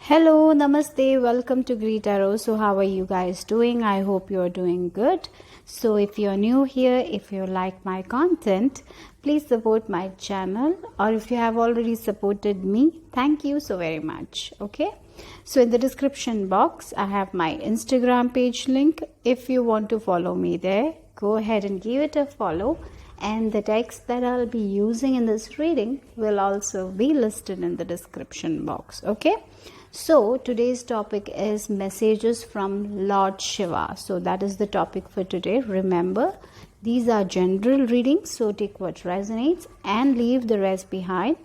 Hello, namaste, welcome to greetarot. So how are you guys doing? I hope you are doing good. So if you're new here, if you like my content, please support my channel, or if you have already supported me, thank you so very much. Okay, so in the description box I have my Instagram page link. If you want to follow me there, go ahead and give it a follow, and the text that I'll be using in this reading will also be listed in the description box. Okay, so today's topic is messages from Lord Shiva. So that is the topic for today. Remember, these are general readings, so take what resonates and leave the rest behind.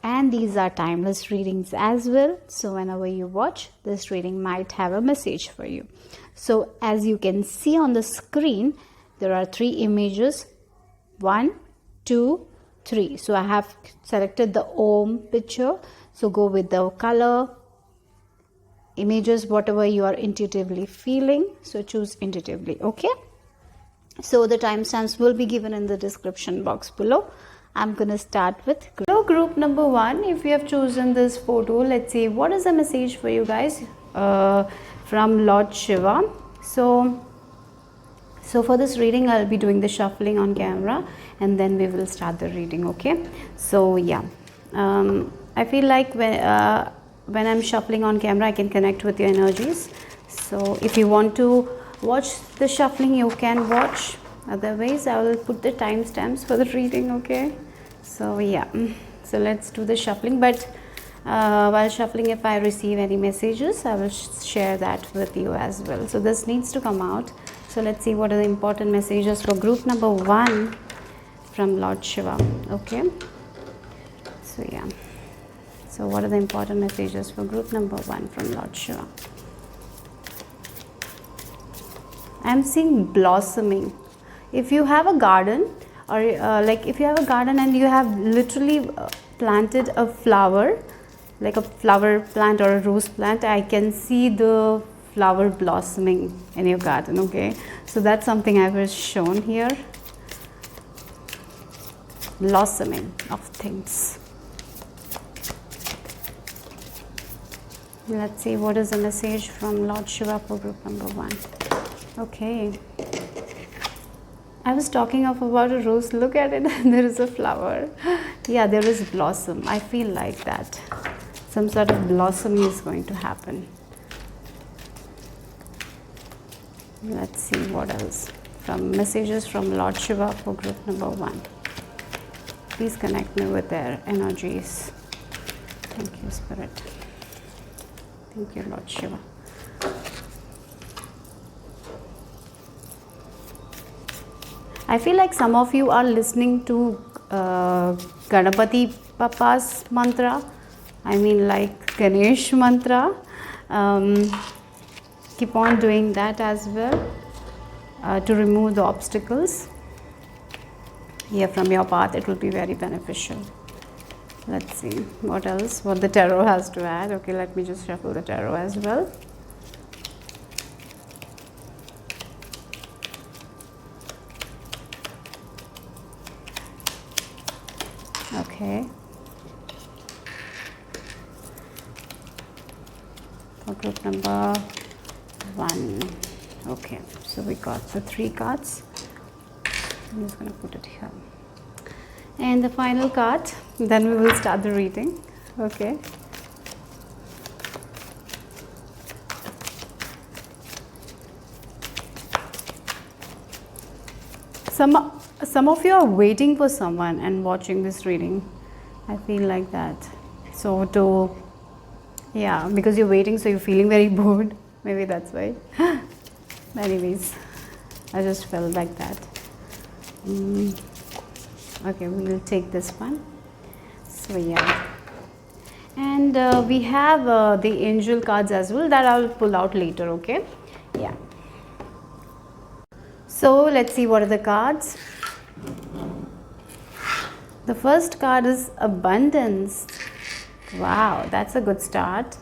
And these are timeless readings as well, so whenever you watch, this reading might have a message for you. So as you can see on the screen, there are 3 images. 1, 2, 3. So I have selected the Om picture. So go with the color, images, whatever you are intuitively feeling. So choose intuitively. Okay. So the timestamps will be given in the description box below. I'm going to start with group number 1. If you have chosen this photo, let's see what is the message for you guys from Lord Shiva. So for this reading, I'll be doing the shuffling on camera and then we will start the reading. Okay. So yeah, I feel like when I'm shuffling on camera, I can connect with your energies. So if you want to watch the shuffling, you can watch. Otherwise, I will put the timestamps for the reading. Okay. So yeah, so let's do the shuffling. But while shuffling, if I receive any messages, I will share that with you as well. So this needs to come out. So let's see what are the important messages for group number 1 from Lord Shiva. Okay. So yeah. So what are the important messages for group number 1 from Lord Shiva? I'm seeing blossoming. If you have a garden, or like if you have a garden and you have literally planted a flower, like a flower plant or a rose plant, I can see the flower blossoming in your garden. Okay, so that's something I was shown here. Blossoming of things. Let's see what is the message from Lord Shiva for group number 1. Okay, I was talking about a rose. Look at it. There is a flower. Yeah, there is blossom. I feel like that some sort of blossoming is going to happen. Let's see what else from messages from Lord Shiva for group number 1. Please connect me with their energies. Thank you, Spirit. Thank you, Lord Shiva. I feel like some of you are listening to Ganapati Papa's mantra. I mean like Ganesh mantra. Keep on doing that as well to remove the obstacles here from your path. It will be very beneficial. Let's see what else, what the tarot has to add. Okay, let me just shuffle the tarot as well. Okay. For group number 1. Okay, so we got the 3 cards. I'm just going to put it here. And the final card, then we will start the reading. Okay. Some of you are waiting for someone and watching this reading. I feel like that. So yeah, because you're waiting, so you're feeling very bored. Maybe that's why. Anyways, I just felt like that. Okay, we will take this one. So yeah, and we have the angel cards as well that I will pull out later. Okay, yeah. So let's see what are the cards. The first card is abundance. Wow, that's a good start.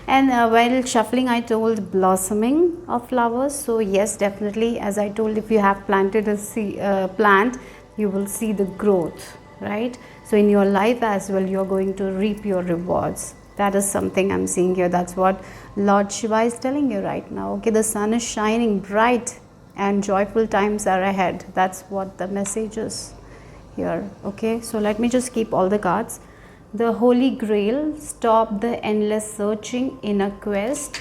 And while shuffling, I told blossoming of flowers. So yes, definitely, as I told, if you have planted a plant, you will see the growth, right? So in your life as well, you're going to reap your rewards. That is something I'm seeing here. That's what Lord Shiva is telling you right now. Okay, the sun is shining bright and joyful times are ahead. That's what the message is here. Okay, so let me just keep all the cards. The Holy Grail, stop the endless searching in a quest.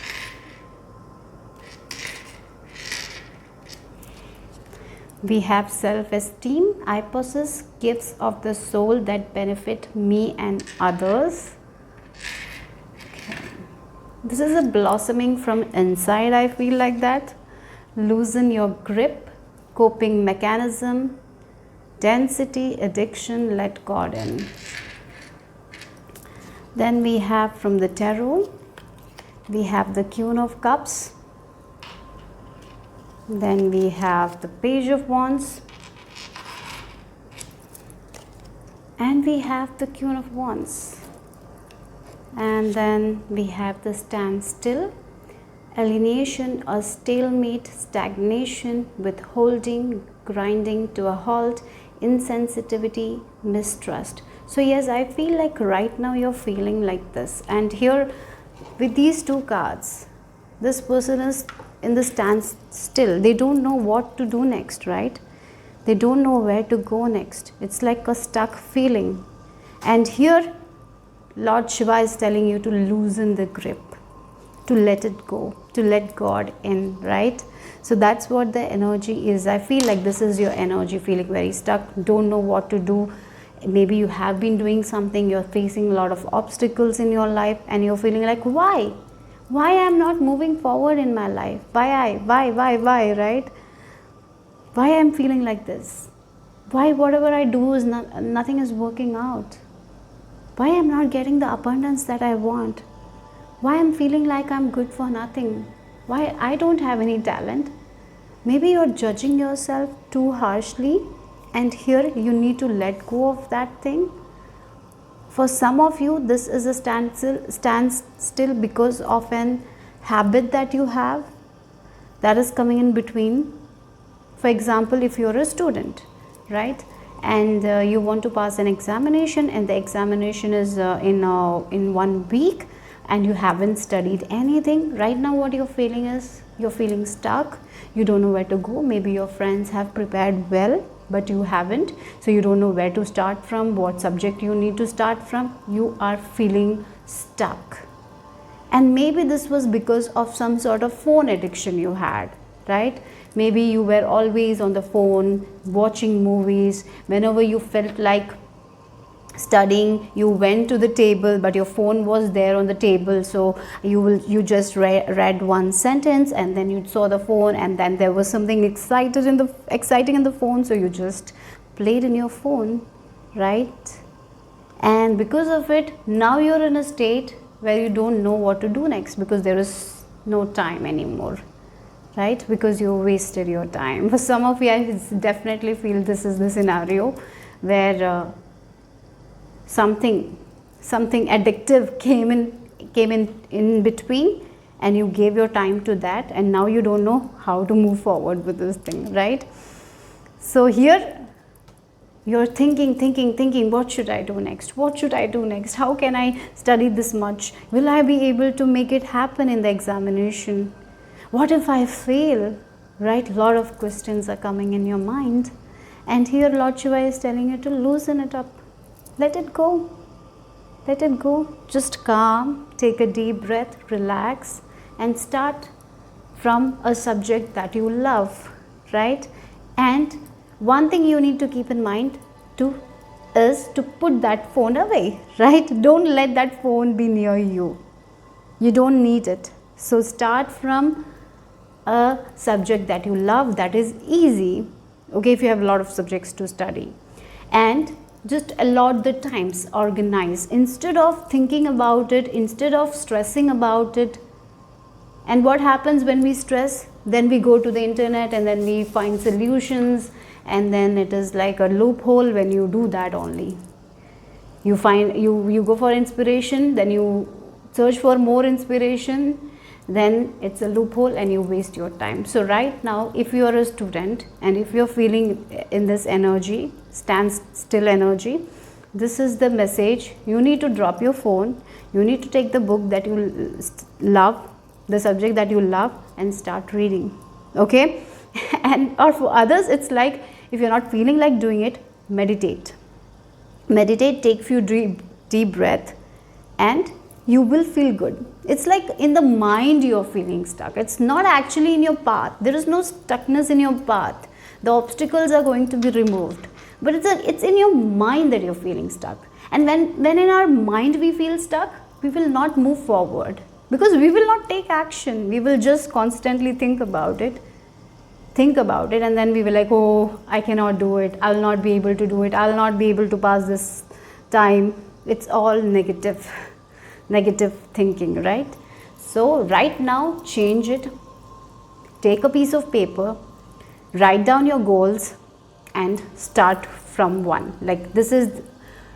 We have self-esteem. I possess gifts of the soul that benefit me and others. Okay. This is a blossoming from inside, I feel like that. Loosen your grip, coping mechanism, density, addiction, let God in. Then we have from the tarot, we have the Queen of Cups. Then we have the Page of Wands. And we have the Queen of Wands. And then we have the Standstill, alienation or stalemate, stagnation, withholding, grinding to a halt, insensitivity, mistrust. So yes, I feel like right now you're feeling like this. And here with these two cards, this person is in the standstill. They don't know what to do next, right? They don't know where to go next. It's like a stuck feeling. And here Lord Shiva is telling you to loosen the grip, to let it go, to let God in, right? So that's what the energy is. I feel like this is your energy, feeling very stuck, don't know what to do. Maybe you have been doing something, you're facing a lot of obstacles in your life and you're feeling like, why I'm not moving forward in my life? Why, right? Why I'm feeling like this? Why whatever I do is nothing is working out? Why I'm not getting the abundance that I want? Why I'm feeling like I'm good for nothing? Why I don't have any talent? Maybe you're judging yourself too harshly, and here you need to let go of that thing. For some of you, this is a standstill because of an habit that you have that is coming in between. For example, if you're a student, right, and you want to pass an examination, and the examination is in 1 week, and you haven't studied anything. Right now what you're feeling is you're feeling stuck. You don't know where to go. Maybe your friends have prepared well, but you haven't, so you don't know where to start from, what subject you need to start from. You are feeling stuck. And maybe this was because of some sort of phone addiction you had, right? Maybe you were always on the phone watching movies. Whenever you felt like studying, you went to the table, but your phone was there on the table, so you just read one sentence, and then you saw the phone, and then there was something exciting in the phone, so you just played in your phone, right? And because of it, now you're in a state where you don't know what to do next, because there is no time anymore, right? Because you wasted your time. For some of you, I definitely feel this is the scenario where something addictive came in between, and you gave your time to that, and now you don't know how to move forward with this thing, right? So here you're thinking, what should I do next? How can I study this much? Will I be able to make it happen in the examination? What if I fail? Right? A lot of questions are coming in your mind, and here Lord Shiva is telling you to loosen it up. Let it go. Just calm, take a deep breath, relax, and start from a subject that you love, right? And one thing you need to keep in mind is to put that phone away, right? Don't let that phone be near you. You don't need it. So start from a subject that you love, that is easy, okay, if you have a lot of subjects to study. And just allot the times, organize, instead of thinking about it, instead of stressing about it. And what happens when we stress? Then we go to the internet and then we find solutions, and then it is like a loophole when you do that only. You go for inspiration, then you search for more inspiration, then it's a loophole and you waste your time. So right now, if you are a student and if you're feeling in this energy, stand still energy, This is the message. You need to drop your phone. You need to take the book that you love, the subject that you love, and start reading. Okay? And or for others, it's like, if you're not feeling like doing it, meditate. Meditate, take few deep breath, and you will feel good. It's like in the mind you're feeling stuck. It's not actually in your path. There is no stuckness in your path. The obstacles are going to be removed. But it's in your mind that you're feeling stuck. And when in our mind we feel stuck, we will not move forward. Because we will not take action. We will just constantly think about it. And then we will like, oh, I cannot do it. I'll not be able to do it. I'll not be able to pass this time. It's all negative thinking, right? So right now, change it. Take a piece of paper, write down your goals, and start from one. Like this is,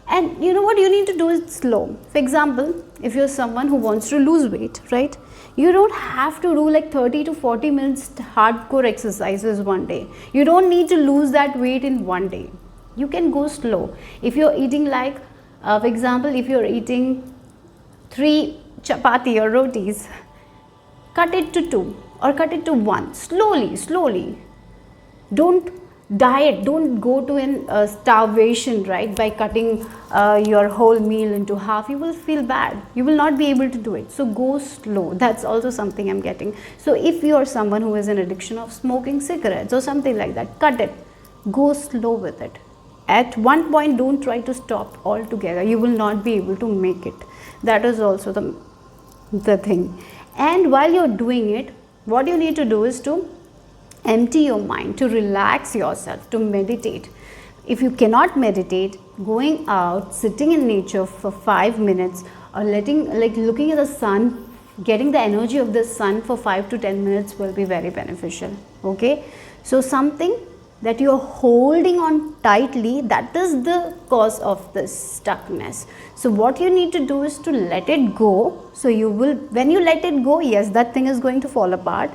and you know what you need to do is slow. For example, if you're someone who wants to lose weight, right? You don't have to do like 30 to 40 minutes hardcore exercises one day. You don't need to lose that weight in one day. You can go slow. If you're eating like, for example, if you're eating 3 chapati or rotis, cut it to 2 or cut it to 1. Slowly. Don't diet, don't go to an starvation, right? By cutting your whole meal into half, you will feel bad. You will not be able to do it. So go slow. That's also something I'm getting. So if you're someone who has an addiction of smoking cigarettes or something like that, cut it. Go slow with it. At one point, don't try to stop altogether. You will not be able to make it. That is also the thing. And while you're doing it, what you need to do is to empty your mind, to relax yourself, to meditate. If you cannot meditate, going out, sitting in nature for 5 minutes, or looking at the sun, getting the energy of the sun for 5 to 10 minutes will be very beneficial. Okay, so something that you're holding on tightly, that is the cause of this stuckness. So what you need to do is to let it go. So you will, when you let it go, yes, that thing is going to fall apart.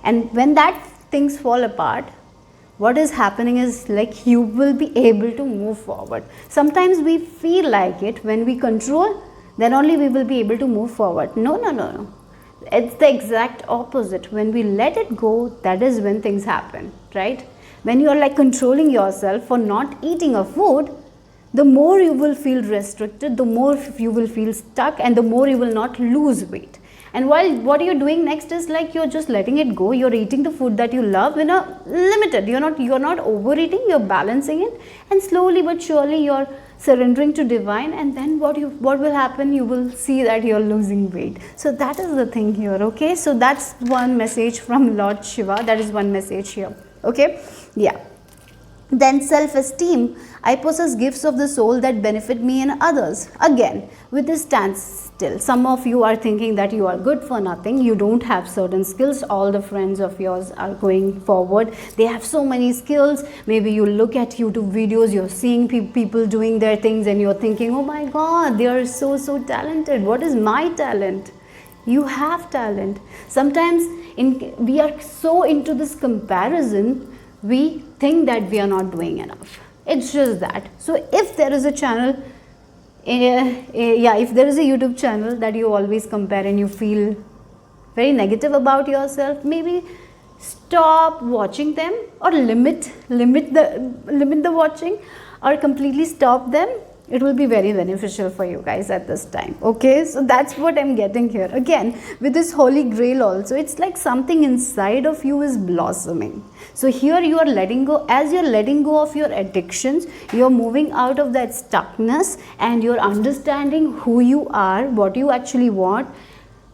And when that things fall apart, what is happening is like you will be able to move forward. Sometimes we feel like it, when we control, then only we will be able to move forward. No. It's the exact opposite. When we let it go, that is when things happen, right? When you are like controlling yourself for not eating a food, the more you will feel restricted, the more you will feel stuck, and the more you will not lose weight. And while what you're doing next is like you're just letting it go, you're eating the food that you love in a limited, you're not overeating, you're balancing it, and slowly but surely you're surrendering to divine, and then what will happen, you will see that you're losing weight. So that is the thing here. Okay, so that's one message from Lord Shiva. That is one message here. Okay, yeah. Then self-esteem. I possess gifts of the soul that benefit me and others. Again, with this standstill, some of you are thinking that you are good for nothing. You don't have certain skills. All the friends of yours are going forward. They have so many skills. Maybe you look at YouTube videos, you're seeing people doing their things, and you're thinking, oh my God, they are so talented. What is my talent? You have talent. Sometimes we are so into this comparison, we think that we are not doing enough. It's just that. So if there is a channel, if there is a YouTube channel that you always compare and you feel very negative about yourself, maybe stop watching them, or limit the watching, or completely stop them. It will be very beneficial for you guys at this time. Okay, so that's what I'm getting here. Again, with this holy grail also, it's like something inside of you is blossoming. So here you are letting go. As you're letting go of your addictions, you're moving out of that stuckness, and you're understanding who you are, what you actually want,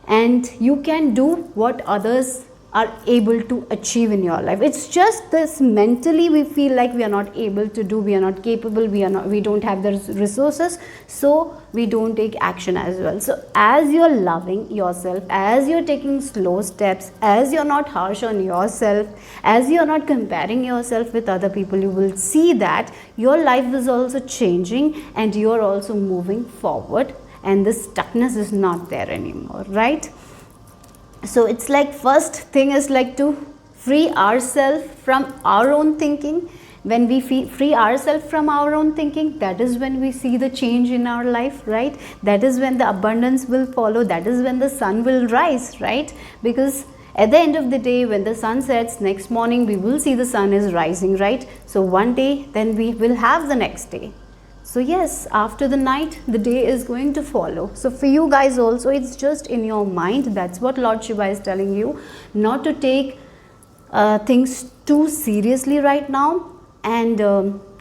and you can do what others are able to achieve in your life. It's just this mentally we feel like we are not able to do, we are not capable, we don't have the resources, so we don't take action as well. So as you're loving yourself, as you're taking slow steps, as you're not harsh on yourself, as you're not comparing yourself with other people, you will see that your life is also changing, and you're also moving forward, and this stuckness is not there anymore, right? So it's like, first thing is like to free ourselves from our own thinking, When we free ourselves from our own thinking, that is when we see the change in our life, right? That is when the abundance will follow. That is when the sun will rise, right? Because at the end of the day, when the sun sets, next morning we will see the sun is rising, right? So one day, then we will have the next day. So yes, after the night, the day is going to follow. So for you guys also, it's just in your mind. That's what Lord Shiva is telling you, not to take things too seriously right now. And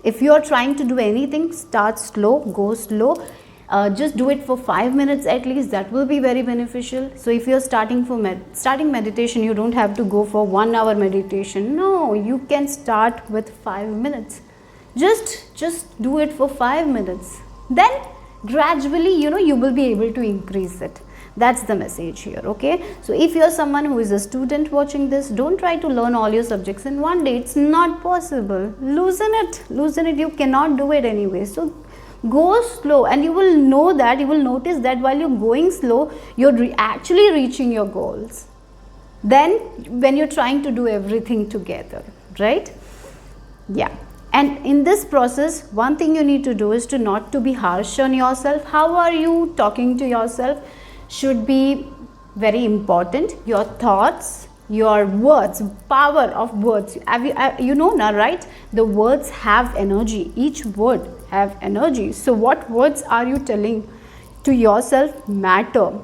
if you are trying to do anything, start slow, go slow. Just do it for 5 minutes at least. That will be very beneficial. So if you're starting meditation, you don't have to go for 1 hour meditation. No, you can start with 5 minutes. Just do it for 5 minutes. Then gradually, you will be able to increase it. That's the message here, okay? So if you're someone who is a student watching this, don't try to learn all your subjects in one day. It's not possible. Loosen it. You cannot do it anyway. So go slow, and you will notice that while you're going slow, you're actually reaching your goals. Then when you're trying to do everything together, right? Yeah. And in this process, one thing you need to do is to not to be harsh on yourself. How are you talking to yourself should be very important. Your thoughts, your words, power of words. You know now, right? The words have energy. Each word have energy. So what words are you telling to yourself matter.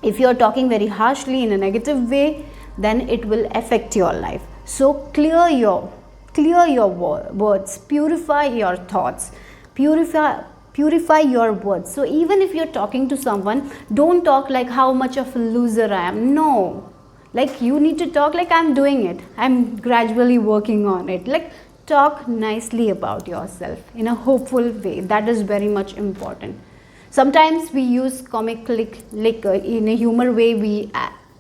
If you are talking very harshly in a negative way, then it will affect your life. So clear your words, purify your thoughts, purify your words. So even if you're talking to someone, don't talk like how much of a loser I am. No, like you need to talk like I'm doing it, I'm gradually working on it. Like talk nicely about yourself in a hopeful way. That is very much important. Sometimes we use comic like in a humor way. We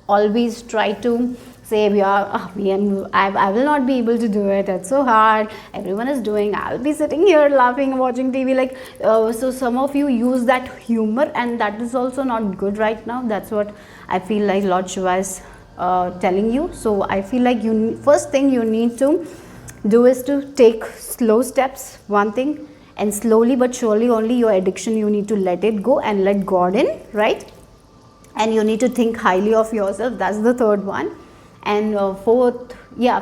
always try to say I will not be able to do it, it's so hard, everyone is doing, I'll be sitting here laughing watching TV, like so some of you use that humor, and that is also not good right now. That's what I feel like Lord Shiva is telling you. So I feel like first thing you need to do is to take slow steps, one thing, and slowly but surely only your addiction, you need to let it go and let God in, right? And you need to think highly of yourself. That's the third one. And fourth,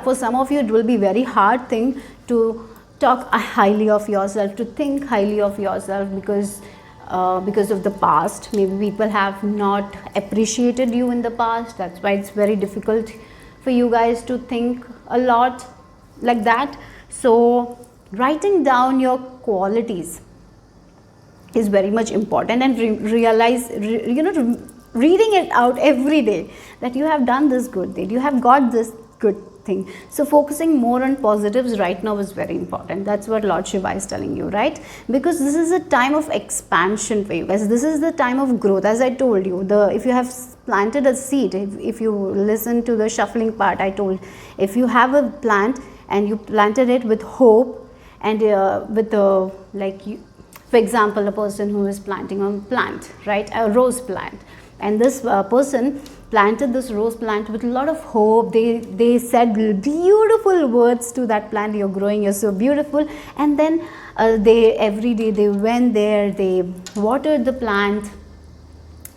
for some of you it will be very hard thing to talk highly of yourself, to think highly of yourself, because of the past. Maybe people have not appreciated you in the past. That's why it's very difficult for you guys to think a lot like that. So writing down your qualities is very much important, and reading it out every day, that you have done this good deed, you have got this good thing. So focusing more on positives right now is very important. That's what Lord Shiva is telling you, right? Because this is a time of expansion for you guys. This is the time of growth. As I told you, if you have planted a seed, if you listen to the shuffling part, I told, if you have a plant and you planted it with hope and for example, a person who is planting a plant, right, a rose plant, and this person planted this rose plant with a lot of hope. They said beautiful words to that plant, you're growing, you're so beautiful. And then every day they went there, they watered the plant,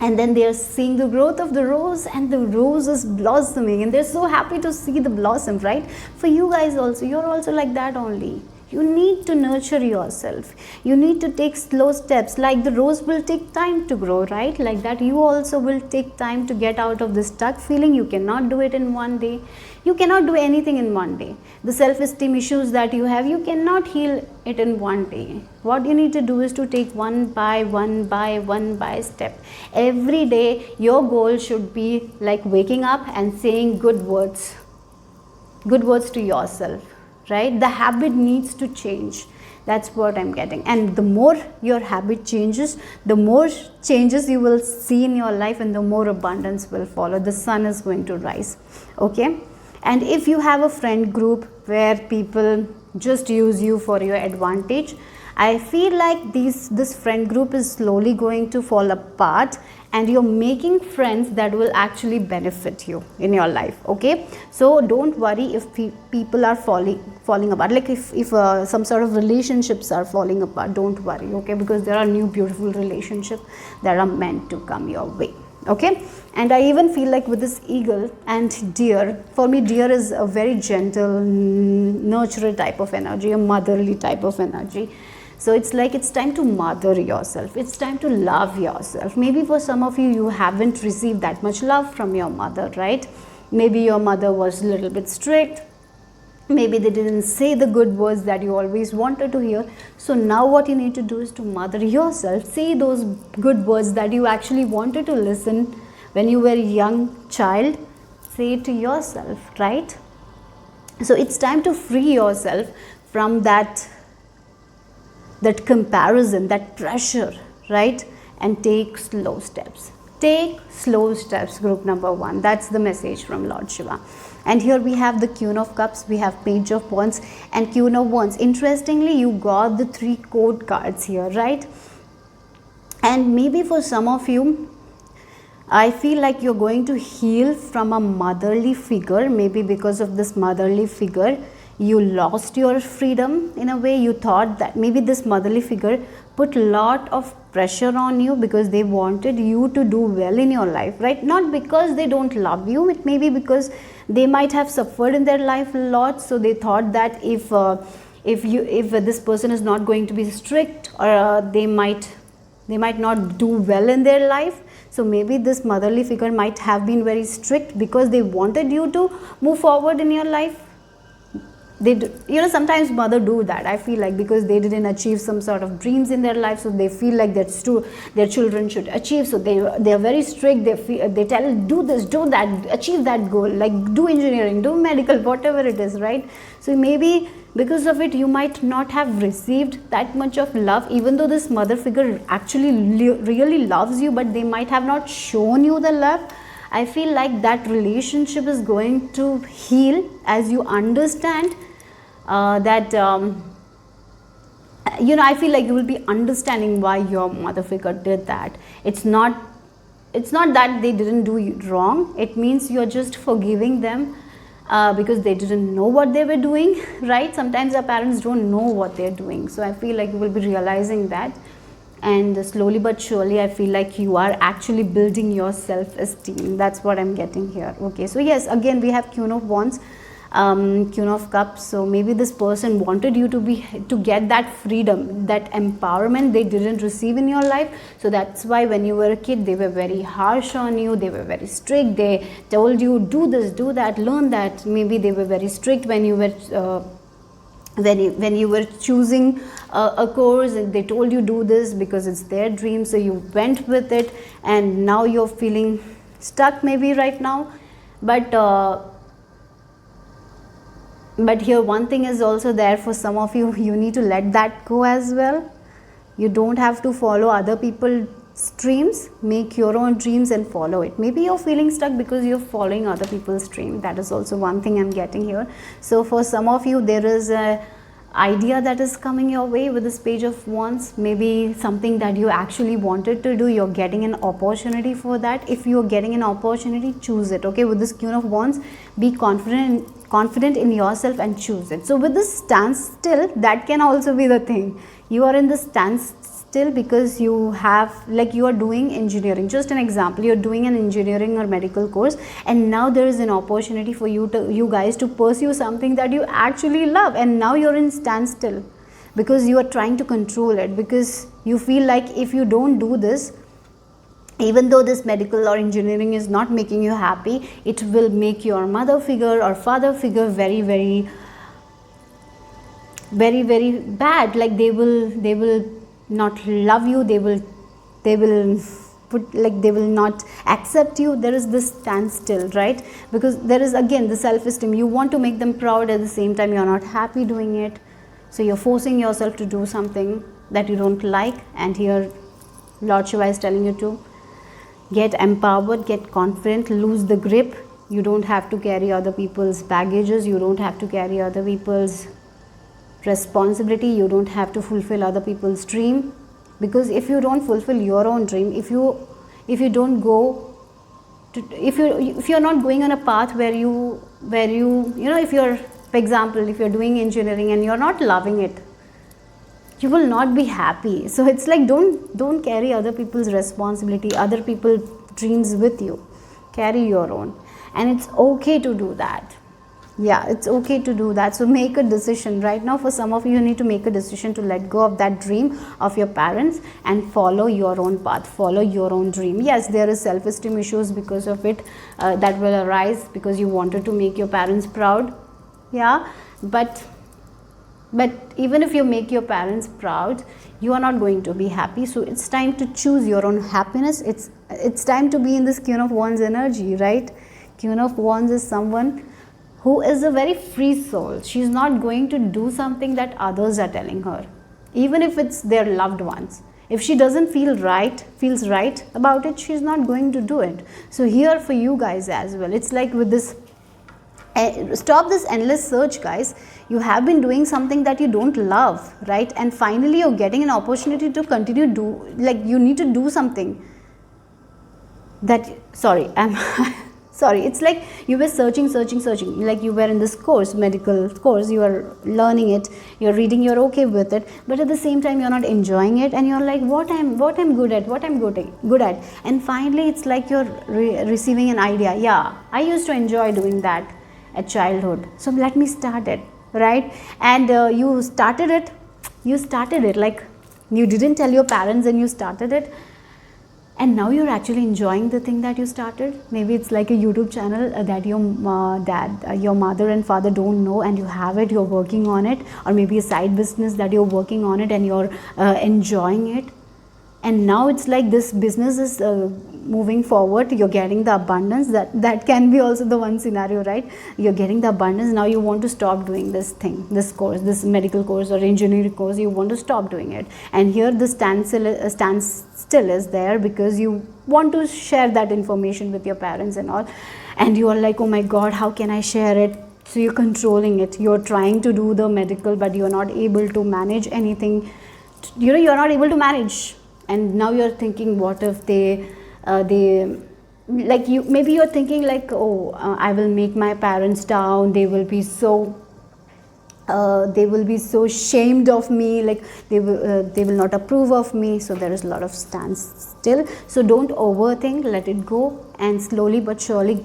and then they are seeing the growth of the rose, and the rose is blossoming, and they're so happy to see the blossom, right? For you guys also, you're also like that only. You need to nurture yourself. You need to take slow steps. Like the rose will take time to grow, right? Like that, you also will take time to get out of this stuck feeling. You cannot do it in one day. You cannot do anything in one day. The self-esteem issues that you have, you cannot heal it in one day. What you need to do is to take one by step. Every day, your goal should be like waking up and saying good words to yourself. Right? The habit needs to change. That's what I'm getting. And the more your habit changes, the more changes you will see in your life, and the more abundance will follow. The sun is going to rise. Okay? And if you have a friend group where people just use you for your advantage, I feel like this friend group is slowly going to fall apart, and you're making friends that will actually benefit you in your life. Okay, so don't worry if people are falling apart, like if some sort of relationships are falling apart, don't worry. Okay, because there are new beautiful relationships that are meant to come your way. Okay, and I even feel like with this eagle and deer, for me deer is a very gentle, nurturer type of energy, a motherly type of energy. So it's like it's time to mother yourself, it's time to love yourself. Maybe for some of you, you haven't received that much love from your mother, right? Maybe your mother was a little bit strict, maybe they didn't say the good words that you always wanted to hear. So now what you need to do is to mother yourself, say those good words that you actually wanted to listen when you were a young child. Say it to yourself, right? So it's time to free yourself from that comparison, that pressure, right? And take slow steps. Take slow steps, group number 1. That's the message from Lord Shiva. And here we have the Queen of Cups, we have Page of Wands and Queen of Wands. Interestingly, you got the 3 code cards here, right? And maybe for some of you, I feel like you're going to heal from a motherly figure. Maybe because of this motherly figure, you lost your freedom in a way. You thought that maybe this motherly figure put a lot of pressure on you because they wanted you to do well in your life, right? Not because they don't love you, it may be because they might have suffered in their life a lot. So they thought that if this person is not going to be strict, or they might not do well in their life. So maybe this motherly figure might have been very strict because they wanted you to move forward in your life. They do, sometimes mother do that, I feel like, because they didn't achieve some sort of dreams in their life, so they feel like that's true, their children should achieve. So they are very strict. They tell, do this, do that, achieve that goal, like do engineering, do medical, whatever it is, right? So maybe because of it, you might not have received that much of love, even though this mother figure actually really loves you, but they might have not shown you the love. I feel like that relationship is going to heal as you understand that I feel like you will be understanding why your mother figure did that. It's not that they didn't do you wrong. It means you're just forgiving them because they didn't know what they were doing, right? Sometimes our parents don't know what they're doing. So I feel like you will be realizing that. And slowly but surely, I feel like you are actually building your self-esteem. That's what I'm getting here. Okay, so yes, again we have Queen of Wands, Queen of Cups. So maybe this person wanted you to get that freedom, that empowerment they didn't receive in your life. So that's why when you were a kid, they were very harsh on you, they were very strict, they told you do this, do that, learn that. Maybe they were very strict when you were when you were choosing a course, and they told you do this because it's their dream, so you went with it, and now you're feeling stuck maybe right now. But here one thing is also there for some of you, you need to let that go as well. You don't have to follow other people's dreams. Make your own dreams and follow it. Maybe you're feeling stuck because you're following other people's dream. That is also one thing I'm getting here. So for some of you, there is a idea that is coming your way with this Page of Wands. Maybe something that you actually wanted to do, you're getting an opportunity for that. If you're getting an opportunity, choose it. Okay, with this Queen of Wands, be confident in yourself and choose it. So with this standstill, that can also be the thing. You are in the standstill because you have, like, you are doing engineering. Just an example, you're doing an engineering or medical course, and now there is an opportunity for you guys to pursue something that you actually love, and now you're in standstill because you are trying to control it, because you feel like if you don't do this, even though this medical or engineering is not making you happy, it will make your mother figure or father figure very, very, very, very bad. Like they will not love you, they will put, like, they will not accept you. There is this standstill, right? Because there is again the self-esteem. You want to make them proud, at the same time you're not happy doing it, so you're forcing yourself to do something that you don't like. And here Lord Shiva is telling you to get empowered, get confident, lose the grip. You don't have to carry other people's baggages, you don't have to carry other people's responsibility. You don't have to fulfill other people's dream, because if you don't fulfill your own dream, if you don't go to, if you're not going on a path where you if you're, for example, if you're doing engineering and you're not loving it, you will not be happy. So it's like, don't carry other people's responsibility, other people's dreams with you. Carry your own, and it's okay to do that. Yeah, it's okay to do that. So make a decision right now. For some of you, you need to make a decision to let go of that dream of your parents and follow your own path, follow your own dream. Yes, there is self-esteem issues because of it that will arise, because you wanted to make your parents proud. Yeah, but even if you make your parents proud, you are not going to be happy. So it's time to choose your own happiness. It's time to be in this Queen of Wands energy, right? Queen of Wands is someone who is a very free soul. She's not going to do something that others are telling her, even if it's their loved ones. If she doesn't feels right about it, she's not going to do it. So here for you guys as well, it's like with this, stop this endless search, guys. You have been doing something that you don't love, right? And finally you're getting an opportunity to continue you need to do something that, sorry, it's like you were searching, like you were in this course, medical course, you are learning it, you're reading, you're okay with it, but at the same time you're not enjoying it, and you're like, what I'm good at, and finally it's like you're receiving an idea. Yeah, I used to enjoy doing that at childhood, so let me start it, right? And you started it, like you didn't tell your parents and you started it. And now you're actually enjoying the thing that you started. Maybe it's like a YouTube channel that your your mother and father don't know, and you have it, you're working on it. Or maybe a side business that you're working on it and you're enjoying it. And now it's like this business is moving forward, you're getting the abundance. That can be also the one scenario, right? You're getting the abundance. Now you want to stop doing this thing, this course, this medical course or engineering course. You want to stop doing it, and here the standstill is there, because you want to share that information with your parents and all, and you are like, oh my god, how can I share it? So you're controlling it. You're trying to do the medical, but you're not able to manage anything. You're not able to manage. And now you're thinking, what if they like you, maybe you're thinking like, oh, I will make my parents down, they will be so ashamed of me, like they will not approve of me. So there is a lot of standstill. So don't overthink, let it go, and slowly but surely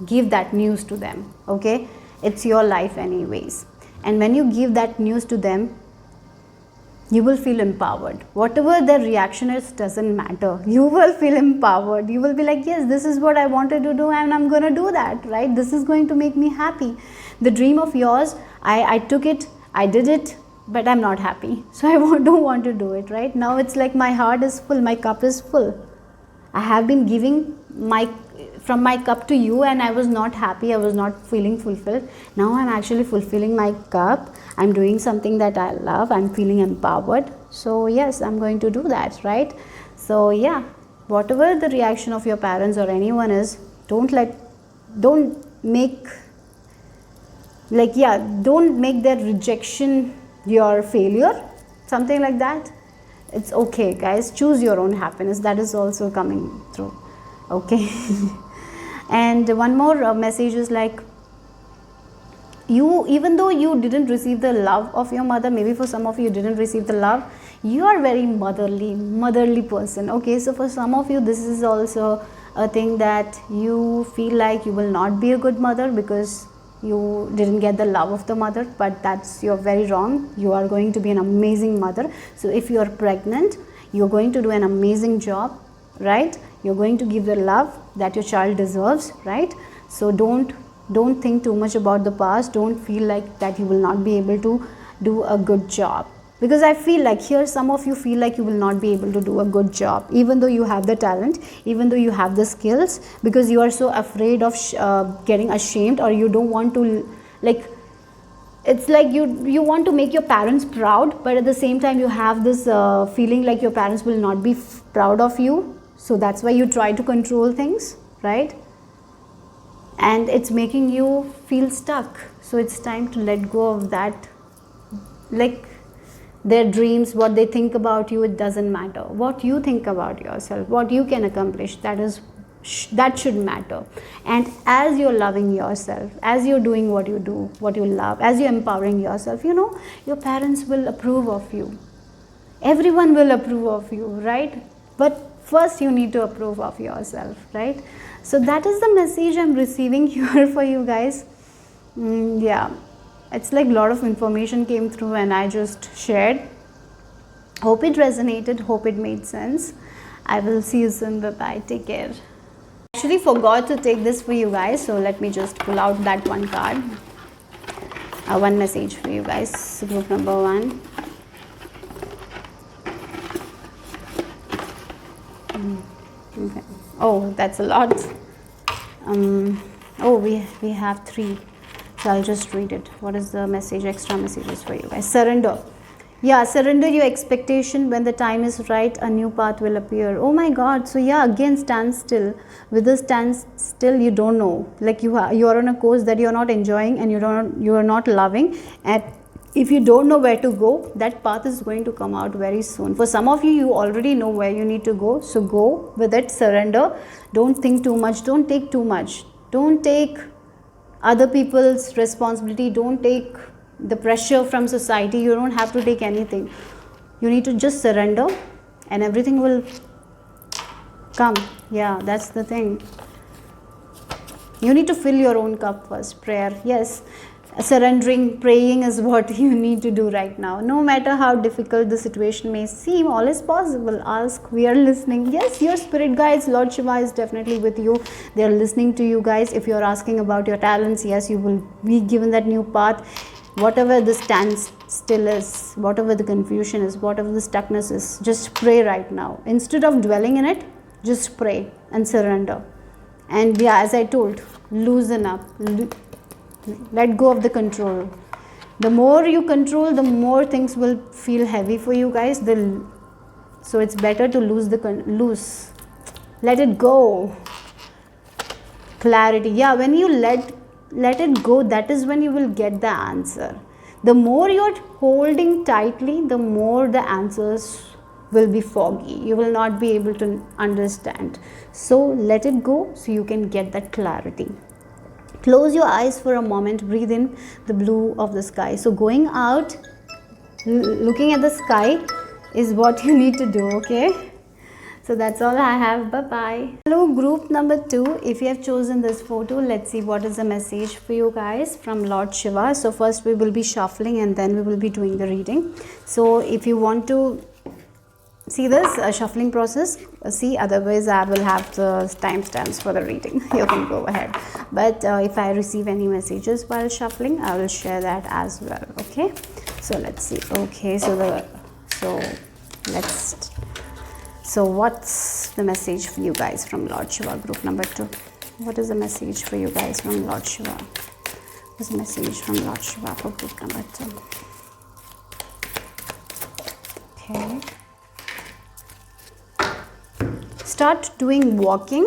give that news to them. Okay, it's your life anyways, and when you give that news to them, you will feel empowered. Whatever the reaction is, doesn't matter. You will feel empowered. You will be like, yes, this is what I wanted to do, and I'm going to do that, right? This is going to make me happy. The dream of yours, I took it, I did it, but I'm not happy. So I don't want to do it, right? Now it's like my heart is full, my cup is full. I have been giving from my cup to you, and I was not happy, I was not feeling fulfilled. Now I'm actually fulfilling my cup. I'm doing something that I love. I'm feeling empowered. So yes, I'm going to do that, right? So yeah, whatever the reaction of your parents or anyone is, don't make their rejection your failure, something like that. It's okay, guys. Choose your own happiness. That is also coming through. Okay. And one more message is like, even though you didn't receive the love of your mother, maybe for some of you didn't receive the love, you are very motherly person. Okay, so for some of you, this is also a thing that you feel like you will not be a good mother because you didn't get the love of the mother, but you're very wrong. You are going to be an amazing mother. So if you are pregnant, you're going to do an amazing job, right? You're going to give the love that your child deserves, right? So don't think too much about the past. Don't feel like that you will not be able to do a good job, because I feel like here some of you feel like you will not be able to do a good job, even though you have the talent, even though you have the skills, because you are so afraid of getting ashamed, or you don't want to, like, it's like you want to make your parents proud, but at the same time you have this feeling like your parents will not be proud of you. So that's why you try to control things, right? And it's making you feel stuck. So it's time to let go of that like their dreams, what they think about you, it doesn't matter. What you think about yourself, what you can accomplish, that should matter. And as you're loving yourself, as you're doing what you do, what you love, as you're empowering yourself, your parents will approve of you. Everyone will approve of you, right? But first you need to approve of yourself, right? So that is the message I'm receiving here for you guys. Yeah, it's like a lot of information came through and I just shared. Hope it resonated, hope it made sense. I will see you soon. Bye bye, take care. Actually forgot to take this for you guys, so let me just pull out that one card. One message for you guys, group number 1. Okay. Oh, that's a lot. Oh, we have 3, so I'll just read it. What is the message? Extra messages for you guys. Surrender. Yeah, surrender your expectation. When the time is right, a new path will appear. Oh my God. So yeah, again, stand still. With the stand still, you don't know, like you are on a course that you're not enjoying and you are not loving, and if you don't know where to go, that path is going to come out very soon. For some of you, you already know where you need to go, so go with it. Surrender. Don't think too much, don't take too much, don't take other people's responsibility, don't take the pressure from society. You don't have to take anything. You need to just surrender and everything will come. Yeah, that's the thing. You need to fill your own cup first. Prayer, yes. Surrendering, praying is what you need to do right now. No matter how difficult the situation may seem, all is possible. Ask, we are listening. Yes, your spirit guides, Lord Shiva is definitely with you. They are listening to you guys. If you are asking about your talents, yes, you will be given that new path. Whatever the standstill is, whatever the confusion is, whatever the stuckness is, just pray right now. Instead of dwelling in it, just pray and surrender. And yeah, as I told, loosen up. Let go of the control. The more you control, the more things will feel heavy for you guys. So it's better to loose. Let it go. Clarity. Yeah, when you let it go, that is when you will get the answer. The more you're holding tightly, the more the answers will be foggy. You will not be able to understand. So let it go so you can get that clarity. Close your eyes for a moment, breathe in the blue of the sky. So going out, looking at the sky is what you need to do, okay? So that's all I have. Bye-bye. Hello, group number 2. If you have chosen this photo, let's see what is the message for you guys from Lord Shiva. So first we will be shuffling and then we will be doing the reading. So if you want to see this shuffling process, see, otherwise I will have the timestamps for the reading. You can go ahead. But if I receive any messages while shuffling, I will share that as well. Okay. So let's see. Okay. So what's the message for you guys from Lord Shiva, group number 2? What is the message for you guys from Lord Shiva? What's the message from Lord Shiva for group number 2? Okay. Start doing walking.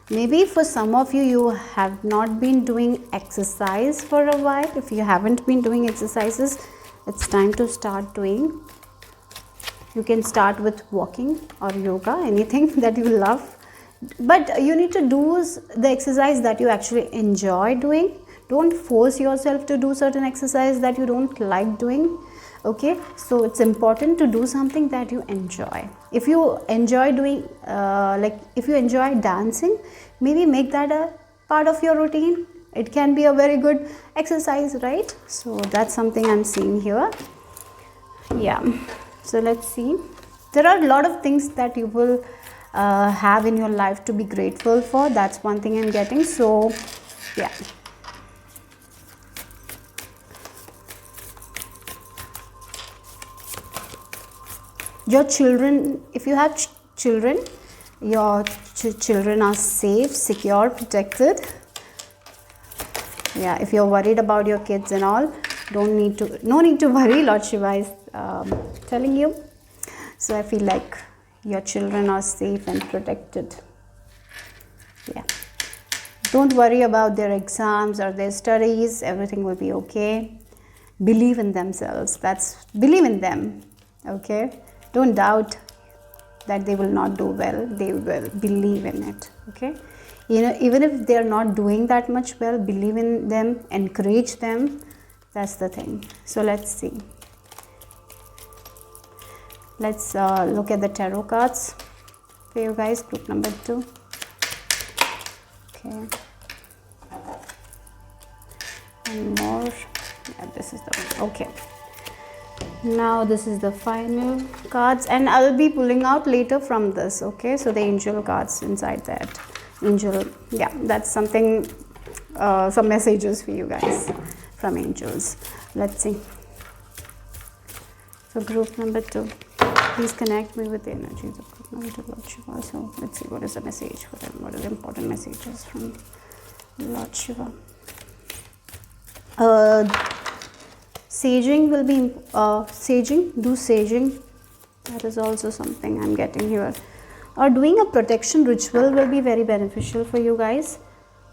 Maybe for some of you, you have not been doing exercise for a while. If you haven't been doing exercises, it's time to start doing. You can start with walking or yoga, anything that you love. But you need to do the exercise that you actually enjoy doing. Don't force yourself to do certain exercise that you don't like doing. Okay, so it's important to do something that you enjoy. If you enjoy doing, if you enjoy dancing, maybe make that a part of your routine. It can be a very good exercise, right? So that's something I'm seeing here. Yeah. So let's see. There are a lot of things that you will have in your life to be grateful for. That's one thing I'm getting. So yeah. Your children, if you have children, your children are safe, secure, protected. Yeah, if you're worried about your kids and all, no need to worry. Lord Shiva is telling you. So I feel like your children are safe and protected. Yeah. Don't worry about their exams or their studies. Everything will be okay. believe in themselves. Believe in them. Okay, don't doubt that they will not do well. They will believe in it. Okay, even if they are not doing that much well, believe in them, encourage them. That's the thing. So let's see. Let's look at the tarot cards for you guys, group number 2. Okay, and more. Yeah, this is the one. Okay, now this is the final cards, and I'll be pulling out later from this. Okay, so the angel cards inside that. Angel, yeah, that's something, some messages for you guys from angels. Let's see. So group number 2, please connect me with the energies of group number 2, Lord Shiva. So let's see what is the message for them, what are the important messages from Lord Shiva. Saging will be, do saging. That is also something I'm getting here. Or doing a protection ritual will be very beneficial for you guys.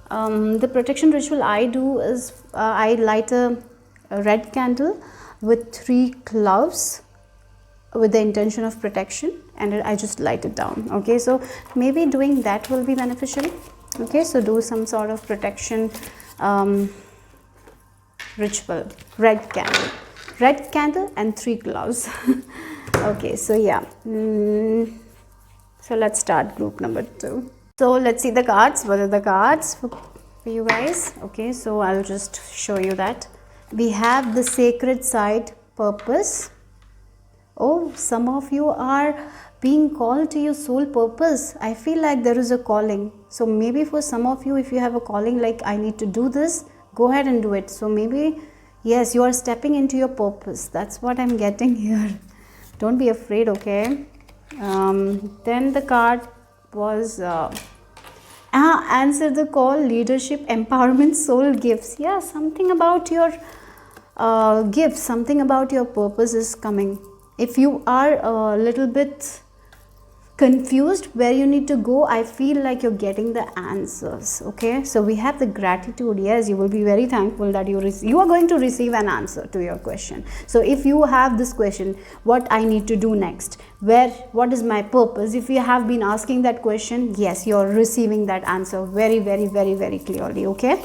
The protection ritual I do is I light a red candle with 3 cloves with the intention of protection, and I just light it down. Okay, so maybe doing that will be beneficial. Okay, so do some sort of protection ritual. Red candle and 3 cloves. Okay, so yeah, so let's start group number 2. So let's see the cards. What are the cards for you guys? Okay, so I'll just show you that. We have the sacred side, purpose. Oh, some of you are being called to your soul purpose. I feel like there is a calling. So maybe for some of you, if you have a calling like I need to do this, go ahead and do it. So maybe, yes, you are stepping into your purpose. That's what I'm getting here. Don't be afraid, okay? Then the card was answer the call, leadership, empowerment, soul gifts. Yeah, something about your gifts, something about your purpose is coming. If you are a little bit confused where you need to go, I feel like you're getting the answers. Okay, so we have the gratitude. Yes, you will be very thankful that you are going to receive an answer to your question. So if you have this question, what I need to do next, what is my purpose, if you have been asking that question, yes, you're receiving that answer very, very, very, very clearly. Okay,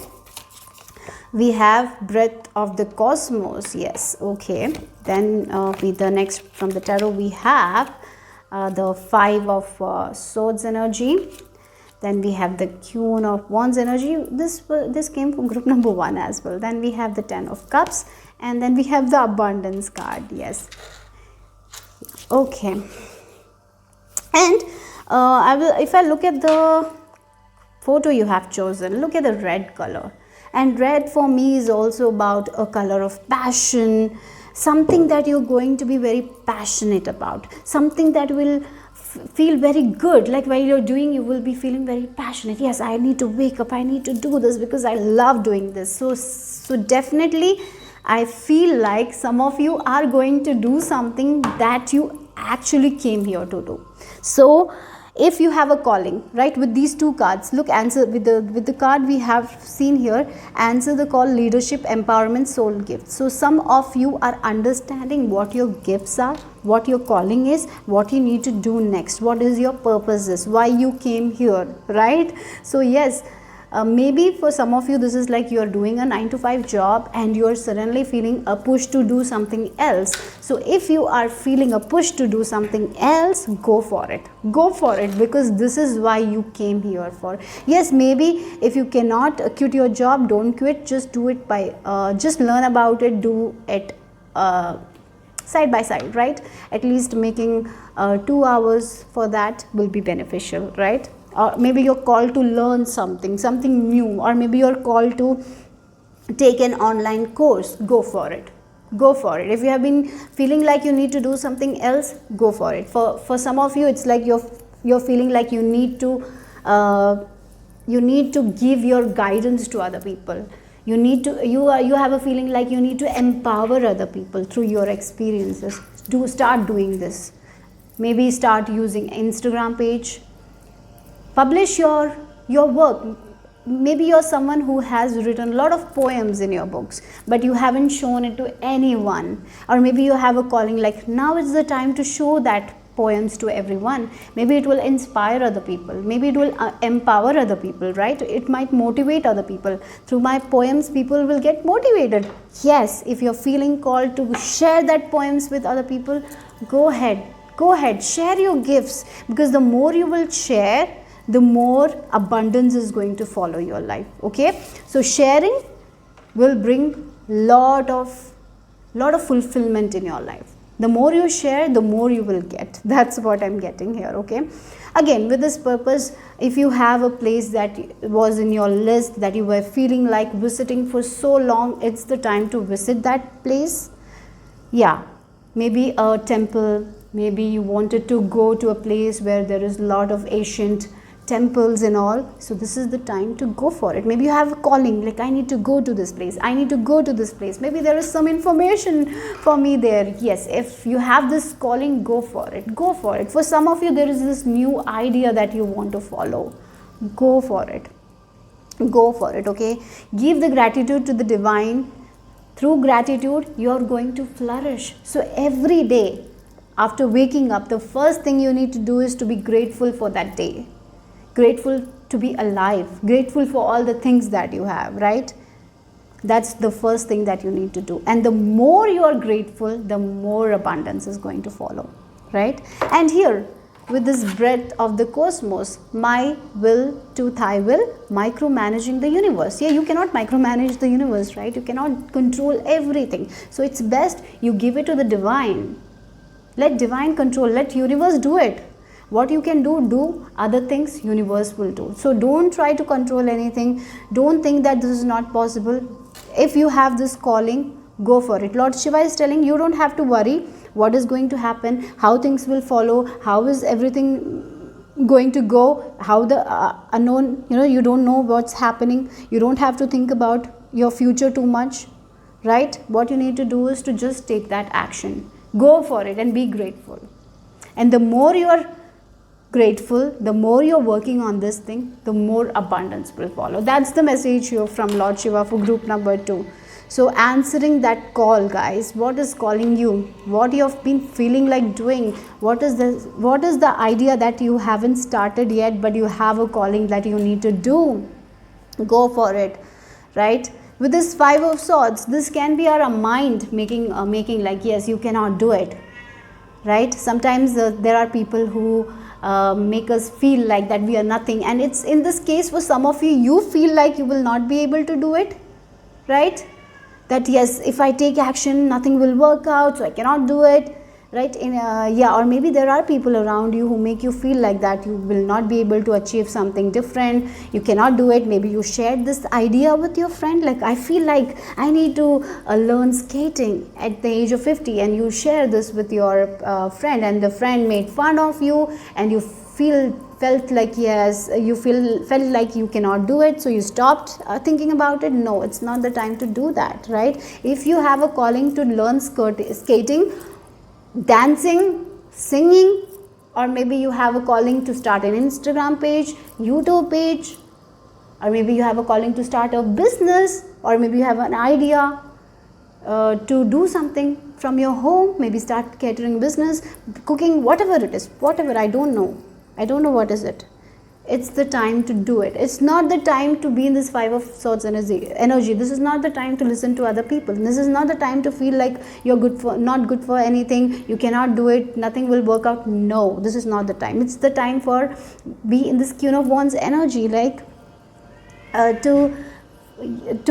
we have breath of the cosmos. Yes, okay. Then with the next from the tarot, we have the 5 of swords energy. Then we have the Queen of Wands energy. This came from group number 1 as well. Then we have the 10 of Cups, and then we have the abundance card. Yes, okay. And if I look at the photo you have chosen, look at the red color. And red for me is also about a color of passion, something that you're going to be very passionate about, something that will feel very good. Like while you're doing, you will be feeling very passionate. Yes, I need to wake up, I need to do this because I love doing this. So definitely I feel like some of you are going to do something that you actually came here to do. So if you have a calling, right, with these 2 cards, look, answer with the card we have seen here, answer the call, leadership, empowerment, soul gifts. So some of you are understanding what your gifts are, what your calling is, what you need to do next, what is your purpose is, why you came here, right? So yes, maybe for some of you this is like you are doing a 9-to-5 job and you are suddenly feeling a push to do something else. So if you are feeling a push to do something else, go for it, because this is why you came here for. Yes, maybe if you cannot quit your job, don't quit, just do it by just learn about it, do it side by side, right? At least making 2 hours for that will be beneficial, right? Or maybe you're called to learn something new, or maybe you're called to take an online course. Go for it. If you have been feeling like you need to do something else, go for it. For some of you, it's like you're feeling like you need to give your guidance to other people. You have a feeling like you need to empower other people through your experiences. Start doing this. Maybe start using Instagram page. Publish your work. maybe you're someone who has written a lot of poems in your books, but you haven't shown it to anyone. Or maybe you have a calling like, now is the time to show that poems to everyone. Maybe it will inspire other people, maybe it will empower other people, right? It might motivate other people. Through my poems, people will get motivated. Yes, if you're feeling called to share that poems with other people, go ahead, share your gifts, because the more you will share, the more abundance is going to follow your life. Okay, so sharing will bring lot of fulfillment in your life. The more you share, the more you will get. That's what I'm getting here. Okay, again, with this purpose, if you have a place that was in your list that you were feeling like visiting for so long, it's the time to visit that place. Yeah, maybe a temple, maybe you wanted to go to a place where there is a lot of ancient temples and all, so this is the time to go for it. Maybe you have a calling like, I need to go to this place, I need to go to this place, maybe there is some information for me there. Yes, if you have this calling, go for it. For some of you, there is this new idea that you want to follow. Go for it. Okay, give the gratitude to the divine. Through gratitude, you are going to flourish. So every day after waking up, the first thing you need to do is to be grateful for that day, grateful to be alive, grateful for all the things that you have, right? That's the first thing that you need to do. And the more you are grateful, the more abundance is going to follow, right? And here, with this breath of the cosmos, my will to thy will, micromanaging the universe. Yeah, you cannot micromanage the universe, right? You cannot control everything. So it's best you give it to the divine. Let divine control, let universe do it. What you can do other things universe will do. So don't try to control anything. Don't think that this is not possible. If you have this calling, go for it. Lord Shiva is telling you don't have to worry what is going to happen, how things will follow, how is everything going to go, how the unknown, you don't know what's happening. You don't have to think about your future too much, right? What you need to do is to just take that action. Go for it and be grateful. And the more you are grateful, the more you're working on this thing, the more abundance will follow. That's the message here from Lord Shiva for group number 2. So answering that call, guys, what is calling you? What you have been feeling like doing? What is the idea that you haven't started yet, but you have a calling that you need to do? Go for it, right? With this 5 of Swords, this can be our mind making like, yes, you cannot do it, right? Sometimes there are people who make us feel like that we are nothing, and it's in this case for some of you, you feel like you will not be able to do it, right? That yes, if I take action, nothing will work out, so I cannot do it, right? Or maybe there are people around you who make you feel like that you will not be able to achieve something different, you cannot do it. Maybe you shared this idea with your friend, like, I feel like I need to learn skating at the age of 50, and you share this with your friend, and the friend made fun of you, and you felt like, yes, you felt like you cannot do it, so you stopped thinking about it. No, it's not the time to do that, right? If you have a calling to learn skating, dancing, singing, or maybe you have a calling to start an Instagram page, YouTube page, or maybe you have a calling to start a business, or maybe you have an idea to do something from your home, maybe start catering business, cooking, whatever it is, I don't know what is it. It's the time to do it. It's not the time to be in this 5 of Swords energy. This is not the time to listen to other people. This is not the time to feel like you're not good for anything, you cannot do it, nothing will work out. No, this is not the time. It's the time for be in this Queen of Wands energy, like to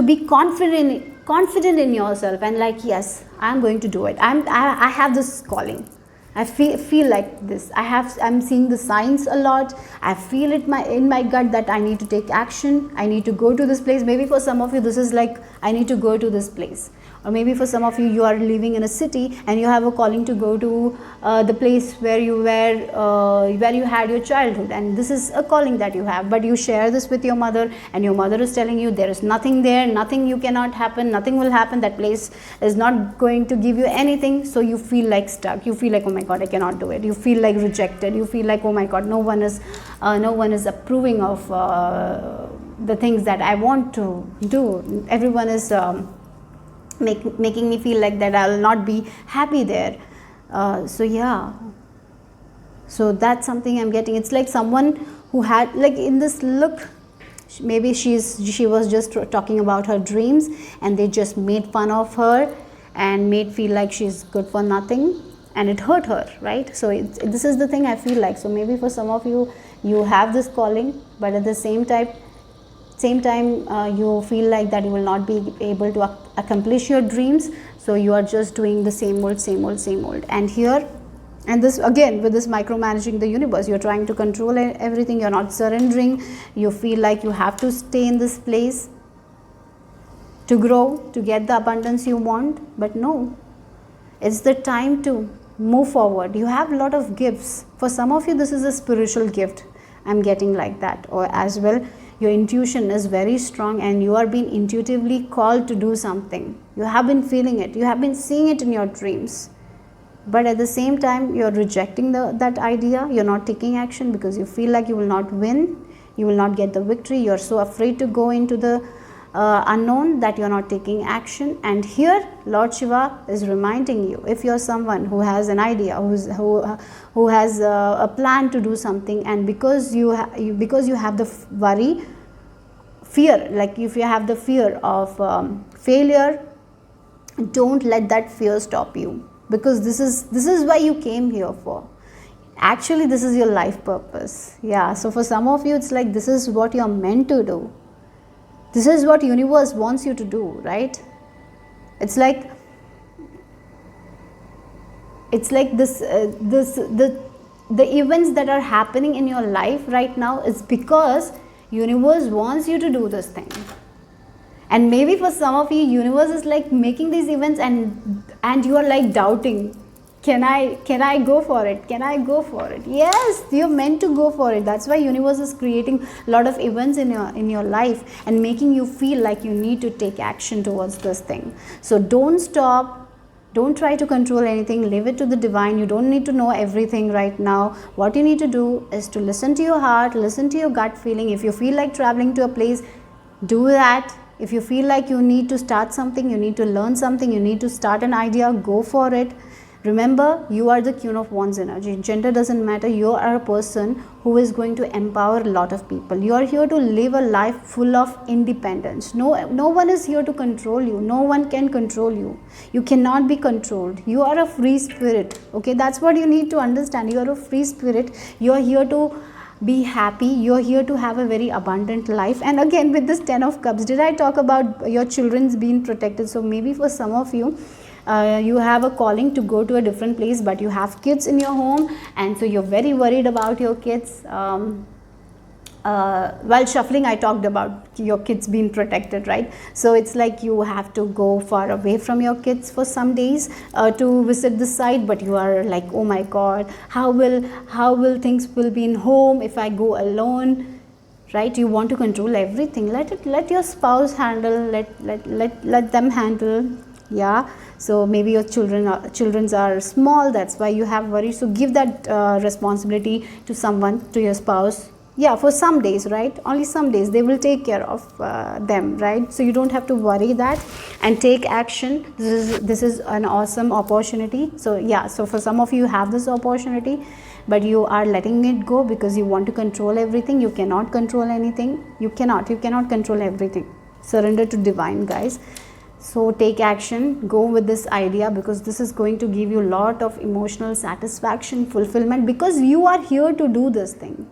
be confident in yourself, and like, yes, I'm going to do it. I have this calling. I feel like this. I'm seeing the signs a lot. I feel it in my gut that I need to take action. I need to go to this place. Maybe for some of you, this is like, I need to go to this place. Or maybe for some of you, you are living in a city and you have a calling to go to the place where you had your childhood, and this is a calling that you have, but you share this with your mother, and your mother is telling you there is nothing there, nothing you cannot happen, nothing will happen, that place is not going to give you anything. So you feel like stuck, you feel like, oh my god, I cannot do it, you feel like rejected, you feel like, oh my god, no one is approving of the things that I want to do. Everyone is making me feel like that I'll not be happy there. So yeah, so that's something I'm getting. It's like someone who had, like, in this look, maybe she was just talking about her dreams, and they just made fun of her and made feel like she's good for nothing, and it hurt her, right? So this is the thing I feel like. So maybe for some of you, you have this calling, but at the same time you feel like that you will not be able to accomplish your dreams, so you are just doing the same old. And here, and this again, with this micromanaging the universe, you're trying to control everything, you're not surrendering, you feel like you have to stay in this place to grow, to get the abundance you want. But no, it's the time to move forward. You have a lot of gifts. For some of you, this is a spiritual gift, I'm getting like that. Or as well, your intuition is very strong and you are being intuitively called to do something. You have been feeling it, you have been seeing it in your dreams, but at the same time you're rejecting that idea. You're not taking action because you feel like you will not win, you will not get the victory. You're so afraid to go into the unknown that you're not taking action. And here Lord Shiva is reminding you, if you're someone who has an idea, who has a plan to do something, and because you have the worry, fear, like if you have the fear of failure, don't let that fear stop you, because this is why you came here for. Actually, this is your life purpose. Yeah, so for some of you, it's like this is what you're meant to do. This is what universe wants you to do, right? It's like this the events that are happening in your life right now is because universe wants you to do this thing. And maybe for some of you, universe is like making these events, and you are like doubting, can I go for it? Can I go for it? Yes, you're meant to go for it. That's why universe is creating a lot of events in your life and making you feel like you need to take action towards this thing. So don't stop. Don't try to control anything. Leave it to the divine. You don't need to know everything right now. What you need to do is to listen to your heart, listen to your gut feeling. If you feel like traveling to a place, do that. If you feel like you need to start something, you need to learn something, you need to start an idea, go for it. Remember, you are the Queen of Wands energy. Gender doesn't matter. You are a person who is going to empower a lot of people. You are here to live a life full of independence. No one is here to control you. No one can control you. You cannot be controlled. You are a free spirit. Okay, that's what you need to understand. You are a free spirit. You are here to be happy. You're here to have a very abundant life. And again, with this 10 of Cups, did I talk about your children's being protected? So maybe for some of you, you have a calling to go to a different place, but you have kids in your home, and so you're very worried about your kids. While shuffling, I talked about your kids being protected, right? So it's like you have to go far away from your kids for some days to visit the site, but you are like, oh my God, how will things will be in home if I go alone, right? You want to control everything. Let your spouse handle. Let them handle. Yeah. So maybe your children are small, that's why you have worry. So give that responsibility to someone, to your spouse. Yeah, for some days, right? Only some days. They will take care of them, right? So you don't have to worry that, and take action. This is an awesome opportunity. So yeah, so for some of you have this opportunity, but you are letting it go because you want to control everything. You cannot control anything. You cannot control everything. Surrender to divine, guys. So take action, go with this idea, because this is going to give you a lot of emotional satisfaction, fulfillment, because you are here to do this thing.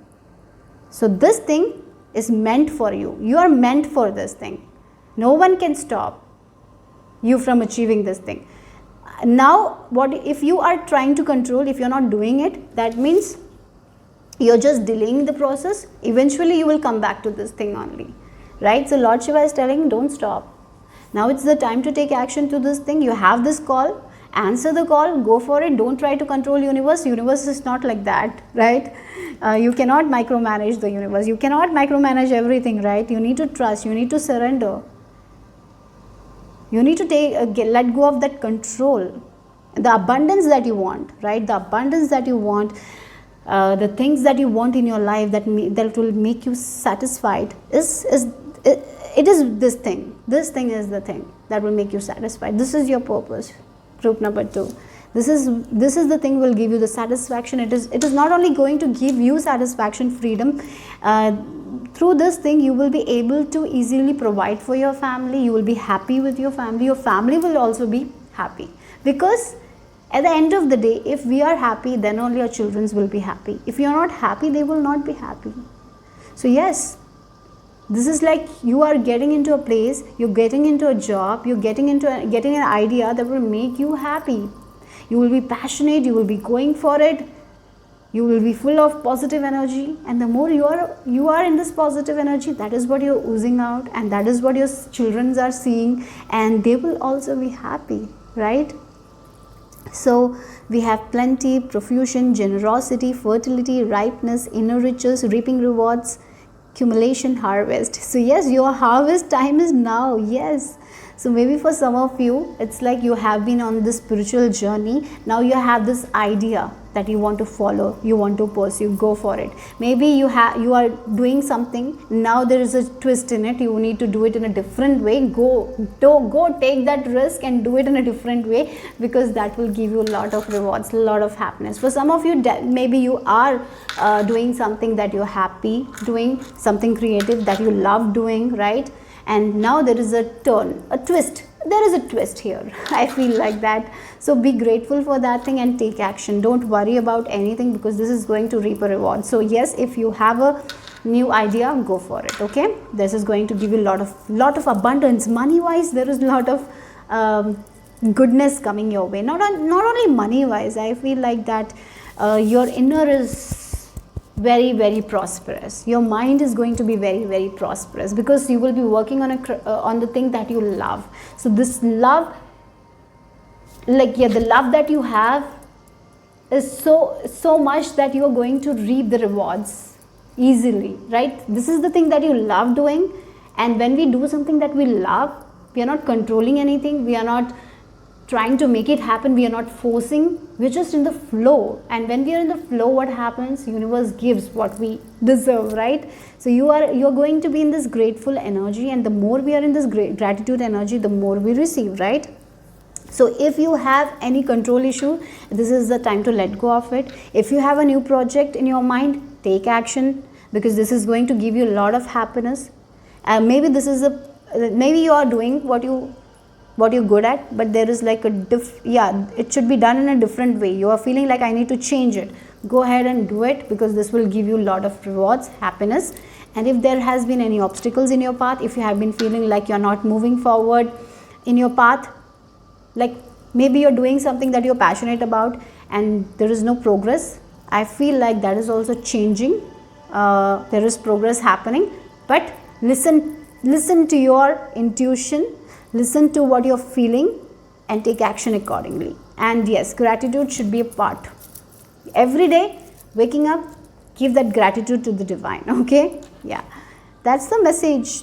So this thing is meant for you. You are meant for this thing. No one can stop you from achieving this thing. Now, what if you are trying to control, if you're not doing it, that means you're just delaying the process. Eventually you will come back to this thing only, right? So Lord Shiva is telling, don't stop. Now it's the time to take action to this thing. You have this call, answer the call, go for it. Don't try to control universe. Universe is not like that, right? You cannot micromanage the universe. You cannot micromanage everything, right? You need to trust. You need to surrender. You need to let go of that control. The abundance that you want, right? The abundance that you want. the things that you want in your life that will make you satisfied it is this thing. This thing is the thing that will make you satisfied. This is your purpose. Group number 2. This is the thing will give you the satisfaction. It is not only going to give you satisfaction, freedom. Through this thing, you will be able to easily provide for your family. You will be happy with your family. Your family will also be happy, because at the end of the day, if we are happy, then only our children will be happy. If you are not happy, they will not be happy. So yes, this is like you are getting into a place, you're getting into a job, you're getting an idea that will make you happy. You will be passionate, you will be going for it, you will be full of positive energy, and the more you are in this positive energy, that is what you're oozing out, and that is what your children are seeing, and they will also be happy, right? So we have plenty, profusion, generosity, fertility, ripeness, inner riches, reaping rewards, accumulation, harvest. So yes, your harvest time is now. Yes. So maybe for some of you, it's like you have been on this spiritual journey. Now you have this idea that you want to follow, you want to pursue, go for it. Maybe you are doing something, now there is a twist in it, you need to do it in a different way. Go take that risk and do it in a different way, because that will give you a lot of rewards, a lot of happiness. For some of you, maybe you are doing something that you're happy doing, something creative that you love doing, right? And now there is a turn, a twist. There is a twist here. I feel like that. So be grateful for that thing and take action. Don't worry about anything, because this is going to reap a reward. So yes, if you have a new idea, go for it. Okay, this is going to give you a lot of abundance. Money wise, there is a lot of goodness coming your way. Not only money wise. I feel like that your inner is very, very prosperous. Your mind is going to be very, very prosperous, because you will be working on the thing that you love. So this love, the love that you have is so much that you are going to reap the rewards easily, right? This is the thing that you love doing, and when we do something that we love, we are not controlling anything, we are not trying to make it happen, we are not forcing, we're just in the flow. And when we are in the flow, what happens? Universe gives what we deserve, right? So you're going to be in this grateful energy, and the more we are in this gratitude energy, the more we receive, right? So if you have any control issue, this is the time to let go of it. If you have a new project in your mind, take action, because this is going to give you a lot of happiness. Maybe maybe you are doing what you're good at, but there is like it should be done in a different way. You are feeling like I need to change it. Go ahead and do it, because this will give you a lot of rewards, happiness. And if there has been any obstacles in your path, if you have been feeling like you're not moving forward in your path, like maybe you're doing something that you're passionate about and there is no progress, I feel like that is also changing. There is progress happening, but listen to your intuition, listen to what you're feeling, and take action accordingly. And yes, gratitude should be a part. Every day, waking up, give that gratitude to the divine. Okay? Yeah. That's the message.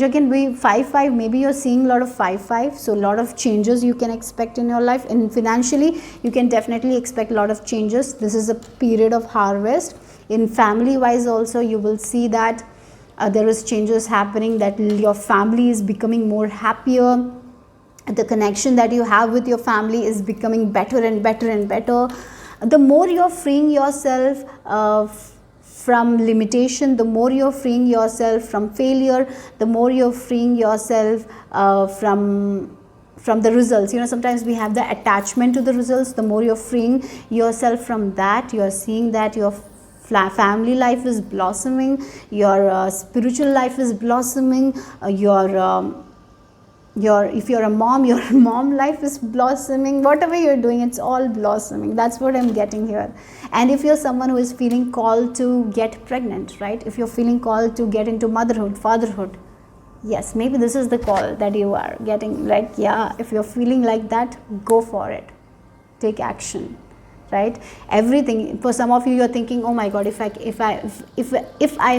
Again, 5-5, maybe you're seeing a lot of 5-5. So a lot of changes you can expect in your life. And financially, you can definitely expect a lot of changes. This is a period of harvest. In family wise also, you will see that there is changes happening, that your family is becoming more happier. The connection that you have with your family is becoming better and better and better. The more you're freeing yourself from limitation, the more you're freeing yourself from failure, the more you're freeing yourself from the results. Sometimes we have the attachment to the results. The more you're freeing yourself from that, you're seeing that your family life is blossoming, your spiritual life is blossoming, if you're a mom, your mom life is blossoming. Whatever you're doing, it's all blossoming. That's what I'm getting here. And if you're someone who is feeling called to get pregnant, right? If you're feeling called to get into motherhood, fatherhood, yes, maybe this is the call that you are getting. Like, yeah, if you're feeling like that, go for it. Take action, right? Everything. For some of you, you're thinking, oh my God, if I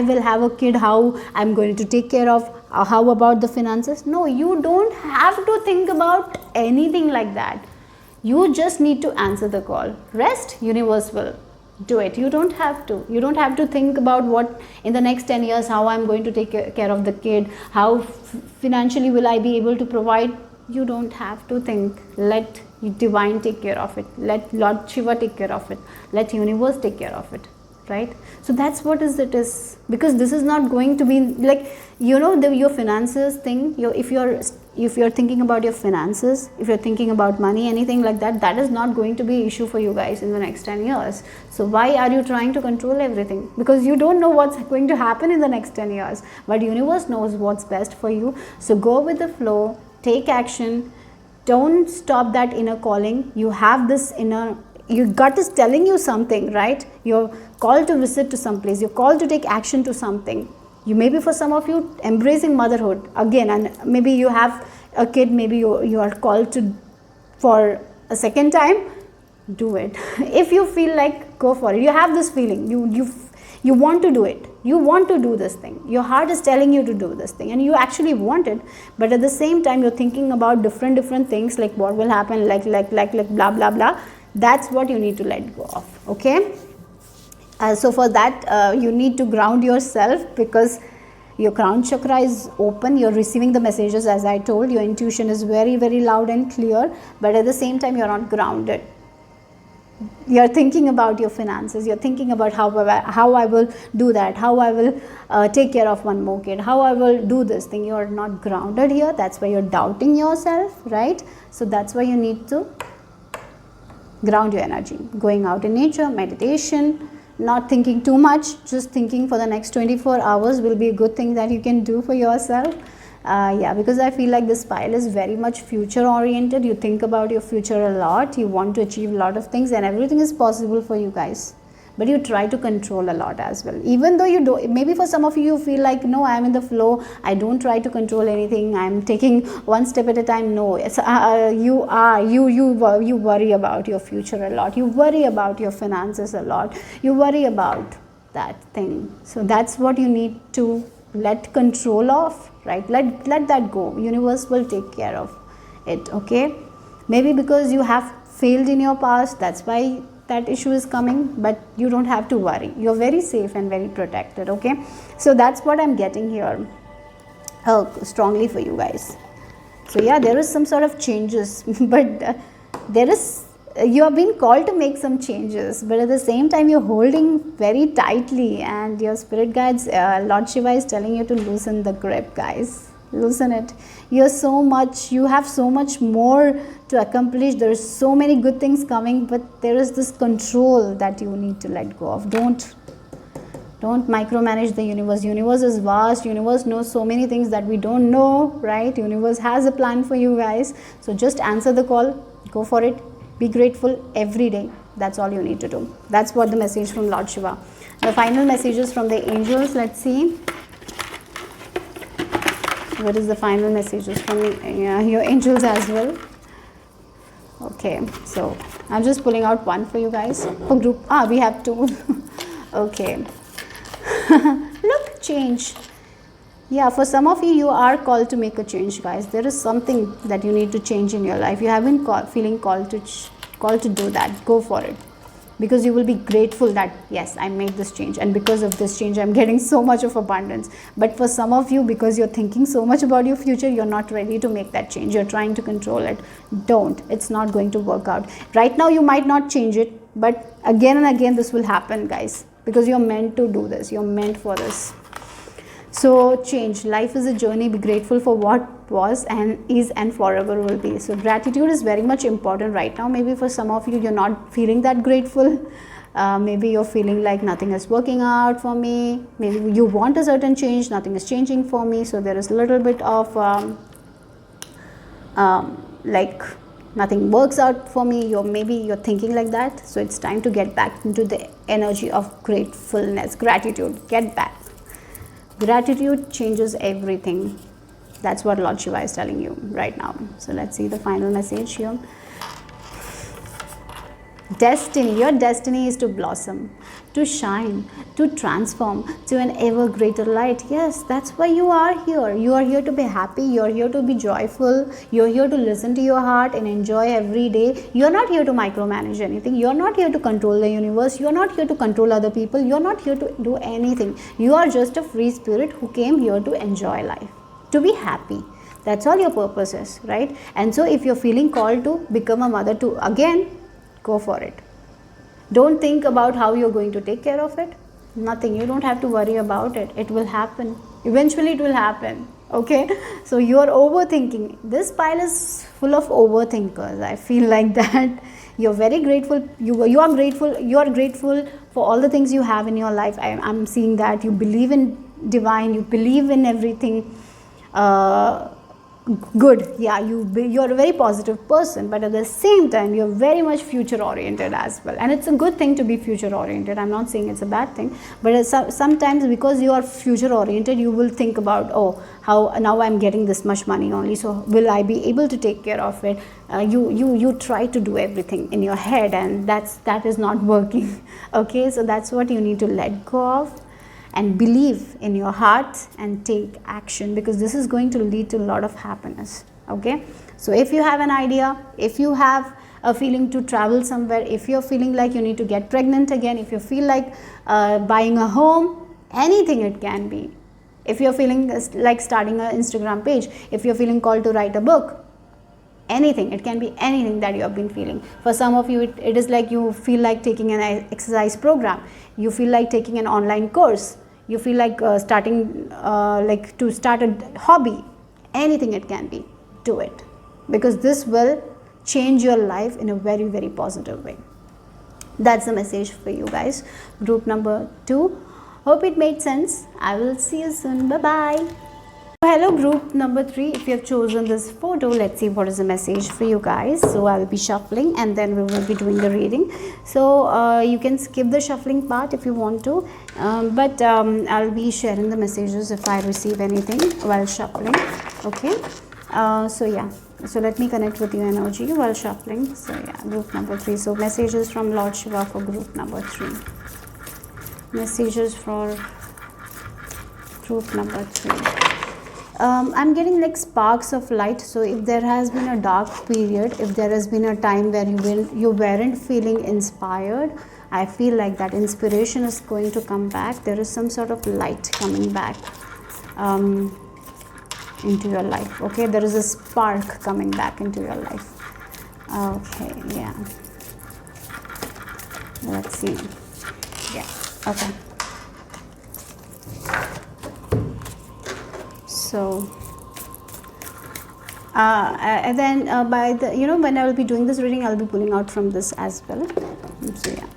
will have a kid, how I'm going to take care of? How about the finances? No, you don't have to think about anything like that. You just need to answer the call. Rest, universe will Do it. You don't have to think about what in the next 10 years, how I'm going to take care of the kid, how financially will I be able to provide. You don't have to think. Let divine take care of it. Let Lord Shiva take care of it. Let universe take care of it, right? So that's what it is, because this is not going to be like, your finances thing. If you're thinking about your finances, if you're thinking about money, anything like that, that is not going to be an issue for you guys in the next 10 years. So why are you trying to control everything? Because you don't know what's going to happen in the next 10 years, but universe knows what's best for you. So go with the flow, take action, don't stop that inner calling. You have this inner, your gut is telling you something, right? You're called to visit to some place, you're called to take action to something. You maybe, for some of you, embracing motherhood again, and maybe you have a kid, maybe you are called to for a second time. Do it. If you feel like, go for it. You have this feeling, you want to do it, you want to do this thing, your heart is telling you to do this thing, and you actually want it, but at the same time you're thinking about different things, like what will happen, like blah blah blah. That's what you need to let go of. Okay, so for that you need to ground yourself, because your crown chakra is open, you're receiving the messages, as I told. Your intuition is very loud and clear, but at the same time you're not grounded. You're thinking about your finances, you're thinking about how I will do that, how I will take care of one more kid, how I will do this thing. You're not grounded here. That's why you're doubting yourself, right? So that's why you need to ground your energy. Going out in nature, meditation, not thinking too much, just thinking for the next 24 hours will be a good thing that you can do for yourself. Yeah, because I feel like this pile is very much future oriented. You think about your future a lot, you want to achieve a lot of things, and everything is possible for you guys, but you try to control a lot as well. Even though you do, maybe for some of you, you feel like, no, I'm in the flow, I don't try to control anything, I'm taking one step at a time. No, it's, you worry about your future a lot, you worry about your finances a lot, you worry about that thing. So that's what you need to let control of, right? Let that go. Universe will take care of it. Okay, maybe because you have failed in your past, that's why that issue is coming, but you don't have to worry. You're very safe and very protected. Okay, so that's what I'm getting here strongly for you guys. So yeah, there is some sort of changes, but there is, you are being called to make some changes, but at the same time you're holding very tightly, and your spirit guides, Lord Shiva is telling you to loosen the grip, guys. Loosen it. You have so much more to accomplish. There's so many good things coming, but there is this control that you need to let go of. Don't micromanage the universe. Universe is vast. Universe knows so many things that we don't know, right? Universe has a plan for you guys. So just answer the call, go for it. Be grateful every day. That's all you need to do. That's what the message from Lord Shiva. The final messages from the angels. Let's see. What is the final messages from your angels as well? Okay, so I'm just pulling out one for you guys. For group, we have two. Okay. Look, change. Yeah, for some of you, you are called to make a change, guys. There is something that you need to change in your life. You have been feeling called to do that. Go for it, because you will be grateful that yes, I made this change, and because of this change, I'm getting so much of abundance. But for some of you, because you're thinking so much about your future, you're not ready to make that change. You're trying to control it. Don't. It's not going to work out. Right now, you might not change it, but again and again, this will happen, guys, because you're meant to do this. You're meant for this. So change. Life is a journey. Be grateful for what was and is and forever will be. So gratitude is very much important right now. Maybe for some of you, you're not feeling that grateful. Maybe you're feeling like nothing is working out for me. Maybe you want a certain change, nothing is changing for me. So there is a little bit of like nothing works out for me. Maybe you're thinking like that. So it's time to get back into the energy of gratefulness, gratitude. Get back. Gratitude changes everything. That's what Lord Shiva is telling you right now. So let's see the final message here. Destiny, your destiny is to blossom, to shine, to transform to an ever greater light. Yes, that's why you are here. You are here to be happy, you're here to be joyful, you're here to listen to your heart and enjoy every day. You're not here to micromanage anything, you're not here to control the universe, you're not here to control other people, you're not here to do anything. You are just a free spirit who came here to enjoy life, to be happy. That's all your purpose is, right? And so if you're feeling called to become a mother, to again, go for it. Don't think about how you're going to take care of it. Nothing. You don't have to worry about it. It will happen. Eventually it will happen. Okay? So you're overthinking. This pile is full of overthinkers. I feel like that. You're very grateful. You are grateful. You are grateful for all the things you have in your life. I'm seeing that. You believe in divine. You believe in everything. Good. Yeah, you're a very positive person, but at the same time you're very much future oriented as well, and it's a good thing to be future oriented. I'm not saying it's a bad thing, but sometimes because you are future oriented, you will think about, oh, how now I'm getting this much money only, so will I be able to take care of it? You try to do everything in your head, and that is not working. Okay, so that's what you need to let go of and believe in your heart and take action, because this is going to lead to a lot of happiness. Okay, so if you have an idea, if you have a feeling to travel somewhere, if you're feeling like you need to get pregnant again, if you feel like buying a home, anything it can be. If you're feeling like starting an Instagram page, if you're feeling called to write a book, anything, it can be anything that you have been feeling. For some of you, it is like you feel like taking an exercise program, you feel like taking an online course, you feel like starting like to start a hobby, anything it can be. Do it, because this will change your life in a very, very positive way. That's the message for you guys, group number 2. Hope it made sense. I will see you soon. Bye bye. Hello group number 3, if you have chosen this photo, let's see what is the message for you guys. So I'll be shuffling and then we will be doing the reading. So you can skip the shuffling part if you want to, but I'll be sharing the messages if I receive anything while shuffling. Okay, so yeah, so let me connect with your energy while shuffling. So yeah, group number 3. So messages from Lord Shiva for group number 3. Messages for group number 3. I'm getting like sparks of light. So if there has been a dark period, if there has been a time where you weren't feeling inspired, I feel like that inspiration is going to come back. There is some sort of light coming back into your life. Okay, there is a spark coming back into your life. Okay, yeah. Let's see. Yeah, okay. So and then by the, when I will be doing this reading, I'll be pulling out from this as well. So yeah,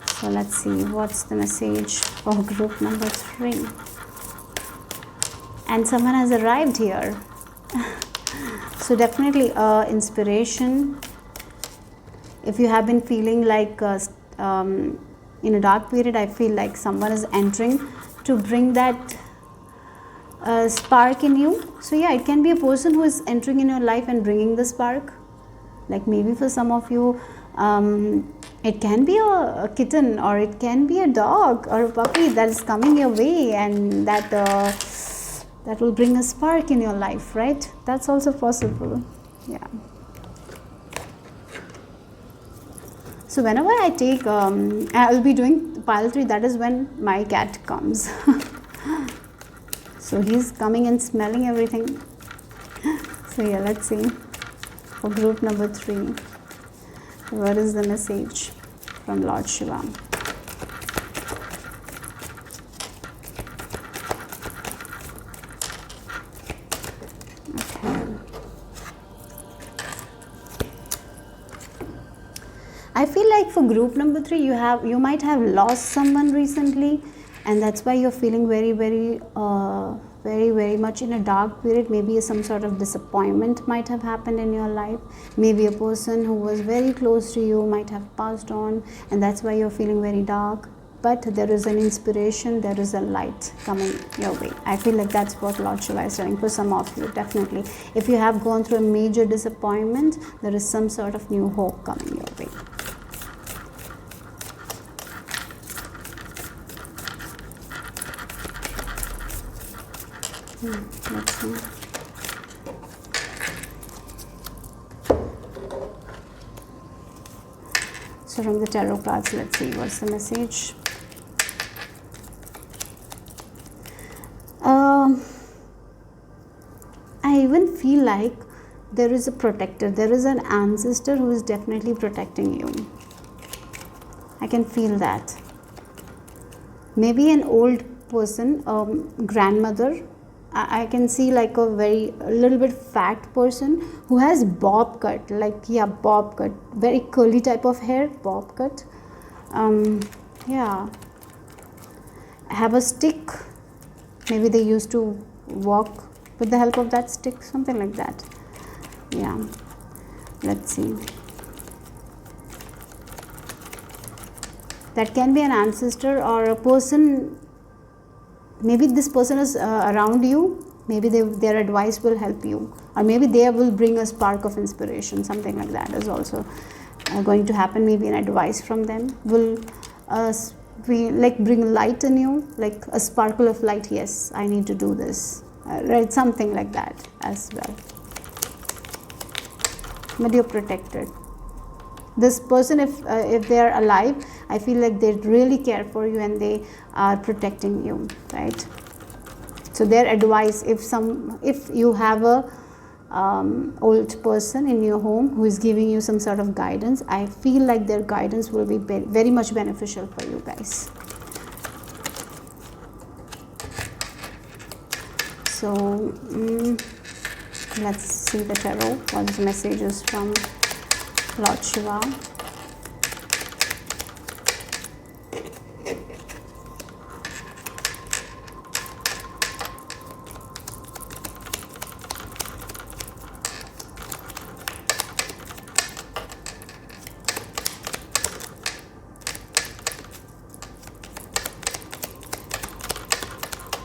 so let's see what's the message for group number 3. And someone has arrived here. So definitely inspiration. If you have been feeling like in a dark period, I feel like someone is entering to bring that spark in you. So yeah, it can be a person who is entering in your life and bringing the spark. Like maybe for some of you, it can be a kitten, or it can be a dog or a puppy that is coming your way, and that will bring a spark in your life, right? That's also possible. Yeah. So whenever I take, I will be doing pile 3, that is when my cat comes. So he's coming and smelling everything. So yeah, let's see. For group number 3, what is the message from Lord Shiva? I feel like for group number 3, you might have lost someone recently, and that's why you're feeling very, very, very much in a dark period. Maybe some sort of disappointment might have happened in your life. Maybe a person who was very close to you might have passed on, and that's why you're feeling very dark. but there is an inspiration, there is a light coming your way. I feel like that's what Lord Shiva is telling for some of you. Definitely, if you have gone through a major disappointment, there is some sort of new hope coming your way. Let's see. So from the tarot cards, let's see what's the message. I even feel like there is a protector, there is an ancestor who is definitely protecting you. I can feel that. Maybe an old person, grandmother. I can see like a little bit fat person who has bob cut, bob cut, very curly type of hair, bob cut. Yeah, have a stick. Maybe they used to walk with the help of that stick, something like that. Yeah, let's see. That can be an ancestor or a person. Maybe this person is around you. Maybe their advice will help you, or maybe they will bring a spark of inspiration. Something like that is also going to happen. Maybe an advice from them will bring light in you, like a sparkle of light. Yes, I need to do this, right? Something like that as well. But you're protected. This person, if they are alive, I feel like they really care for you and they are protecting you, right? So their advice, if you have a old person in your home who is giving you some sort of guidance, I feel like their guidance will be very much beneficial for you guys. So let's see the tarot. What's the messages from Lord Shiva?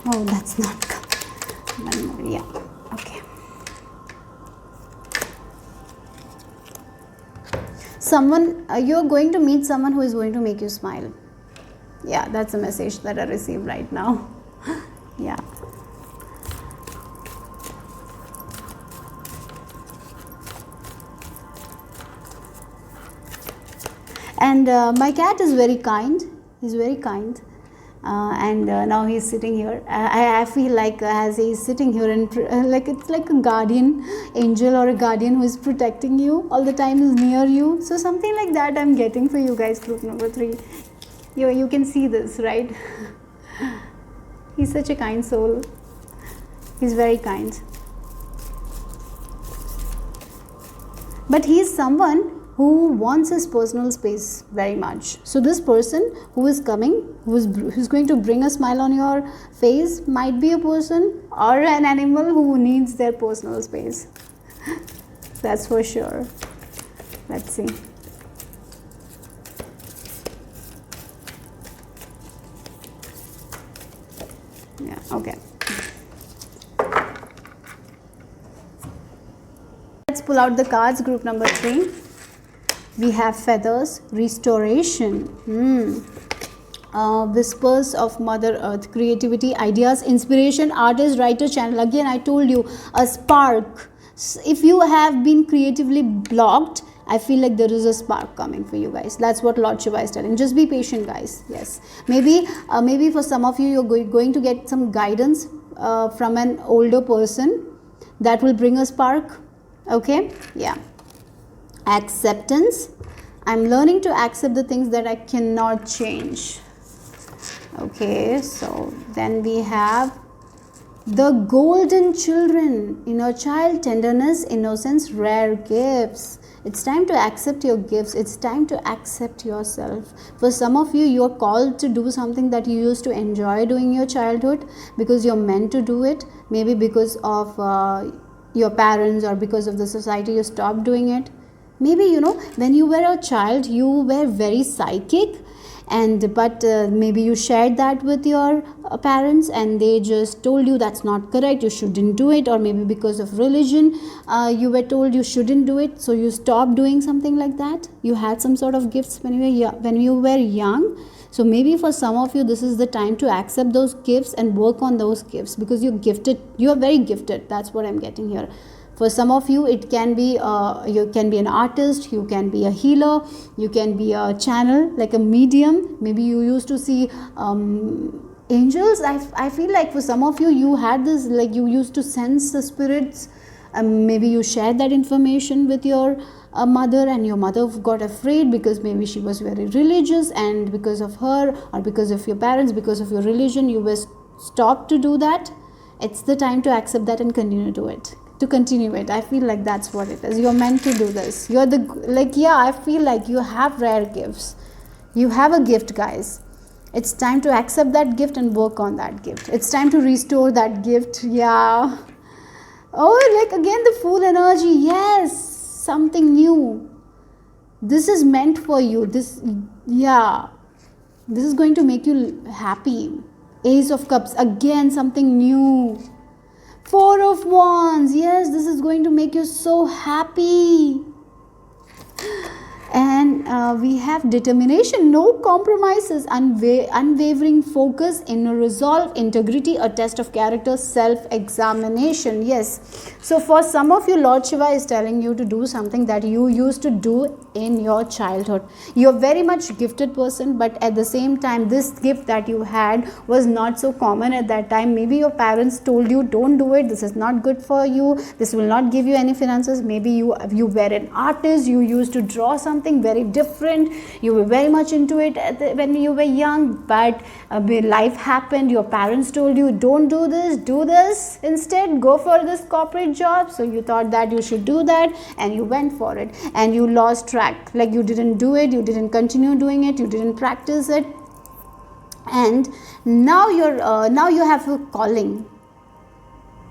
Oh, that's not good. Yeah, okay. Someone, you're going to meet someone who is going to make you smile. Yeah, that's a message that I received right now. Yeah. And my cat is very kind. He's very kind. And now he's sitting here. I feel like as he's sitting here and it's like a guardian angel or a guardian who is protecting you all the time, is near you. So something like that I'm getting for you guys, group number 3. You can see this, right? He's such a kind soul. He's very kind. But he's someone who wants his personal space very much. So this person who is coming, who's going to bring a smile on your face, might be a person or an animal who needs their personal space. That's for sure. Let's see. Yeah, okay. Let's pull out the cards, group number 3. We have feathers, restoration, whispers of Mother Earth, creativity, ideas, inspiration, artist, writer, channel. Again, I told you, a spark. If you have been creatively blocked, I feel like there is a spark coming for you guys. That's what Lord Shiva is telling. Just be patient, guys. Yes, maybe for some of you, you're going to get some guidance from an older person that will bring a spark. Okay, yeah. Acceptance. I'm learning to accept the things that I cannot change. Okay, so then we have the golden children, inner child, tenderness, innocence, rare gifts. It's time to accept your gifts. It's time to accept yourself. For some of you, you're called to do something that you used to enjoy doing in your childhood because you're meant to do it. Maybe because of your parents or because of the society, you stopped doing it. Maybe, when you were a child, you were very psychic but maybe you shared that with your parents and they just told you that's not correct, you shouldn't do it, or maybe because of religion you were told you shouldn't do it, so you stopped doing something like that. You had some sort of gifts when you were young. So maybe for some of you this is the time to accept those gifts and work on those gifts, because you're gifted, you are very gifted. That's what I'm getting here. For some of you, it can be you can be an artist, you can be a healer, you can be a channel, like a medium. Maybe you used to see angels. I feel like for some of you, you had this, like you used to sense the spirits. Maybe you shared that information with your mother, and your mother got afraid because maybe she was very religious, and because of her or because of your parents, because of your religion, you were stopped to do that. It's the time to accept that and continue it. I feel like that's what it is. You're meant to do this. You're the, like, yeah, I feel like you have rare gifts. You have a gift, guys. It's time to accept that gift and work on that gift. It's time to restore that gift. Yeah. Oh, like again the Fool energy. Yes, something new. This is meant for you. This is going to make you happy. Ace of Cups, again something new. Four of Wands, yes, this is going to make you so happy. And we have determination, no compromises, unwavering focus, inner resolve, integrity, a test of character, self-examination. Yes. So for some of you, Lord Shiva is telling you to do something that you used to do in your childhood. You're very much gifted person, but at the same time, this gift that you had was not so common at that time. Maybe your parents told you, don't do it, this is not good for you, this will not give you any finances. Maybe you were an artist, you used to draw something very different, you were very much into it when you were young, but life happened, your parents told you, don't do this instead, go for this corporate job. So you thought that you should do that, and you went for it, and you lost track, like you didn't do it, you didn't continue doing it, you didn't practice it, and now you have a calling.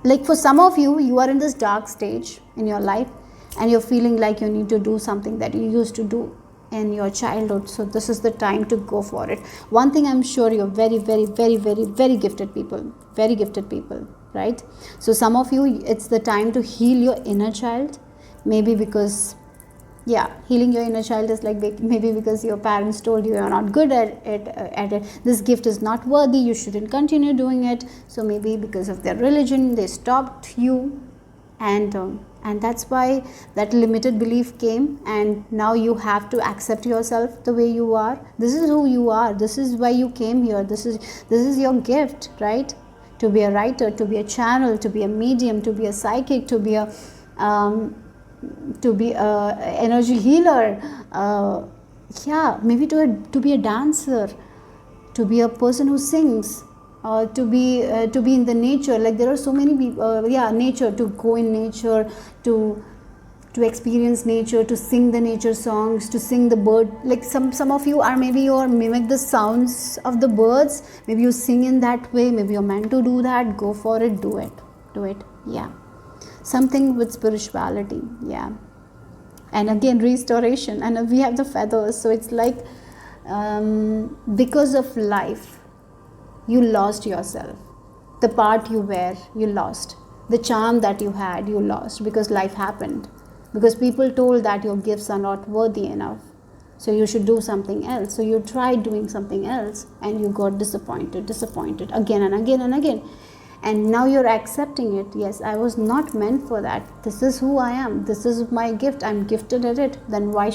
Like for some of you, you are in this dark stage in your life, and you're feeling like you need to do something that you used to do in your childhood. So this is the time to go for it. One thing I'm sure, you're very, very, very, very, very gifted people, right? So some of you, it's the time to heal your inner child. Maybe because, healing your inner child is like maybe because your parents told you you're not good at it. This gift is not worthy, you shouldn't continue doing it. So maybe because of their religion, they stopped you, and that's why that limited belief came, and now you have to accept yourself the way you are. This is who you are, this is why you came here, this is your gift, right? To be a writer, to be a channel, to be a medium, to be a psychic, to be a energy healer, maybe to be a dancer, to be a person who sings, to be in the nature. Like there are so many people, nature, to go in nature, to experience nature, to sing the nature songs, to sing the bird. Like some of you are, maybe you mimic the sounds of the birds, maybe you sing in that way, maybe you're meant to do that. Go for it, do it. Something with spirituality, and again restoration, and we have the feathers. So it's like because of life, you lost yourself. The part you were, you lost. The charm that you had, you lost, because life happened. Because people told that your gifts are not worthy enough, so you should do something else. So you tried doing something else, and you got disappointed again and again and again. And now you're accepting it. Yes, I was not meant for that. This is who I am. This is my gift. I'm gifted at it. Then why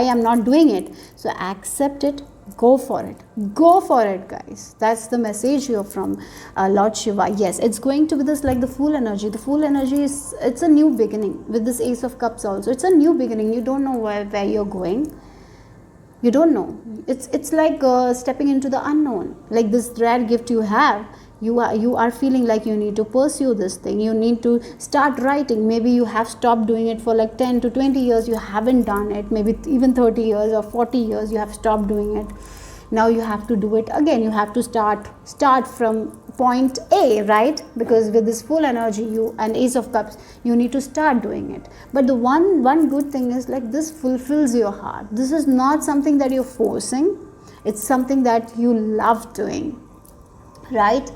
I'm not doing it? So accept it. Go for it, guys. That's the message here from Lord Shiva. Yes, it's going to be this, like the Fool energy. The Fool energy it's a new beginning. With this Ace of Cups also, it's a new beginning. You don't know where you're going. You don't know. It's like stepping into the unknown. Like this rare gift you have, you are feeling like you need to pursue this thing. You need to start writing. Maybe you have stopped doing it for like 10 to 20 years. You haven't done it. Maybe even 30 years or 40 years you have stopped doing it. Now you have to do it again. You have to start from point A, right? Because with this Fool energy, you and Ace of Cups, you need to start doing it. But the one good thing is, like, this fulfills your heart. This is not something that you're forcing. It's something that you love doing, right?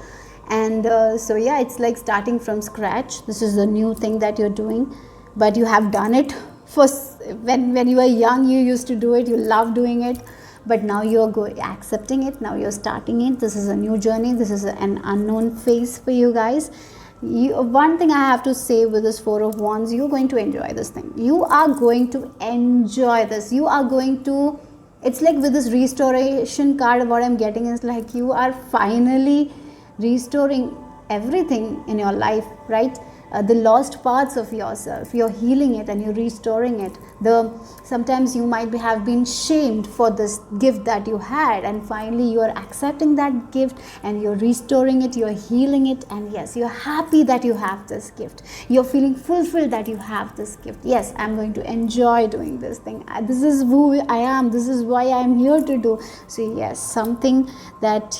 And so yeah, it's like starting from scratch. This is a new thing that you're doing, but you have done it for when you were young. You used to do it, you love doing it, but now you're accepting it. Now you're starting it. This is a new journey. This is an unknown phase for you guys. One thing I have to say with this Four of Wands, you're going to enjoy this thing. You are going to enjoy this. You are going to, it's like with this restoration card, what I'm getting is like you are finally restoring everything in your life, right? The lost parts of yourself, you're healing it and you're restoring it. Sometimes you might have been shamed for this gift that you had, and finally you are accepting that gift and you're restoring it, you're healing it, and yes, you're happy that you have this gift. You're feeling fulfilled that you have this gift. Yes, I'm going to enjoy doing this thing. This is who I am. This is why I'm here to do. So yes, something that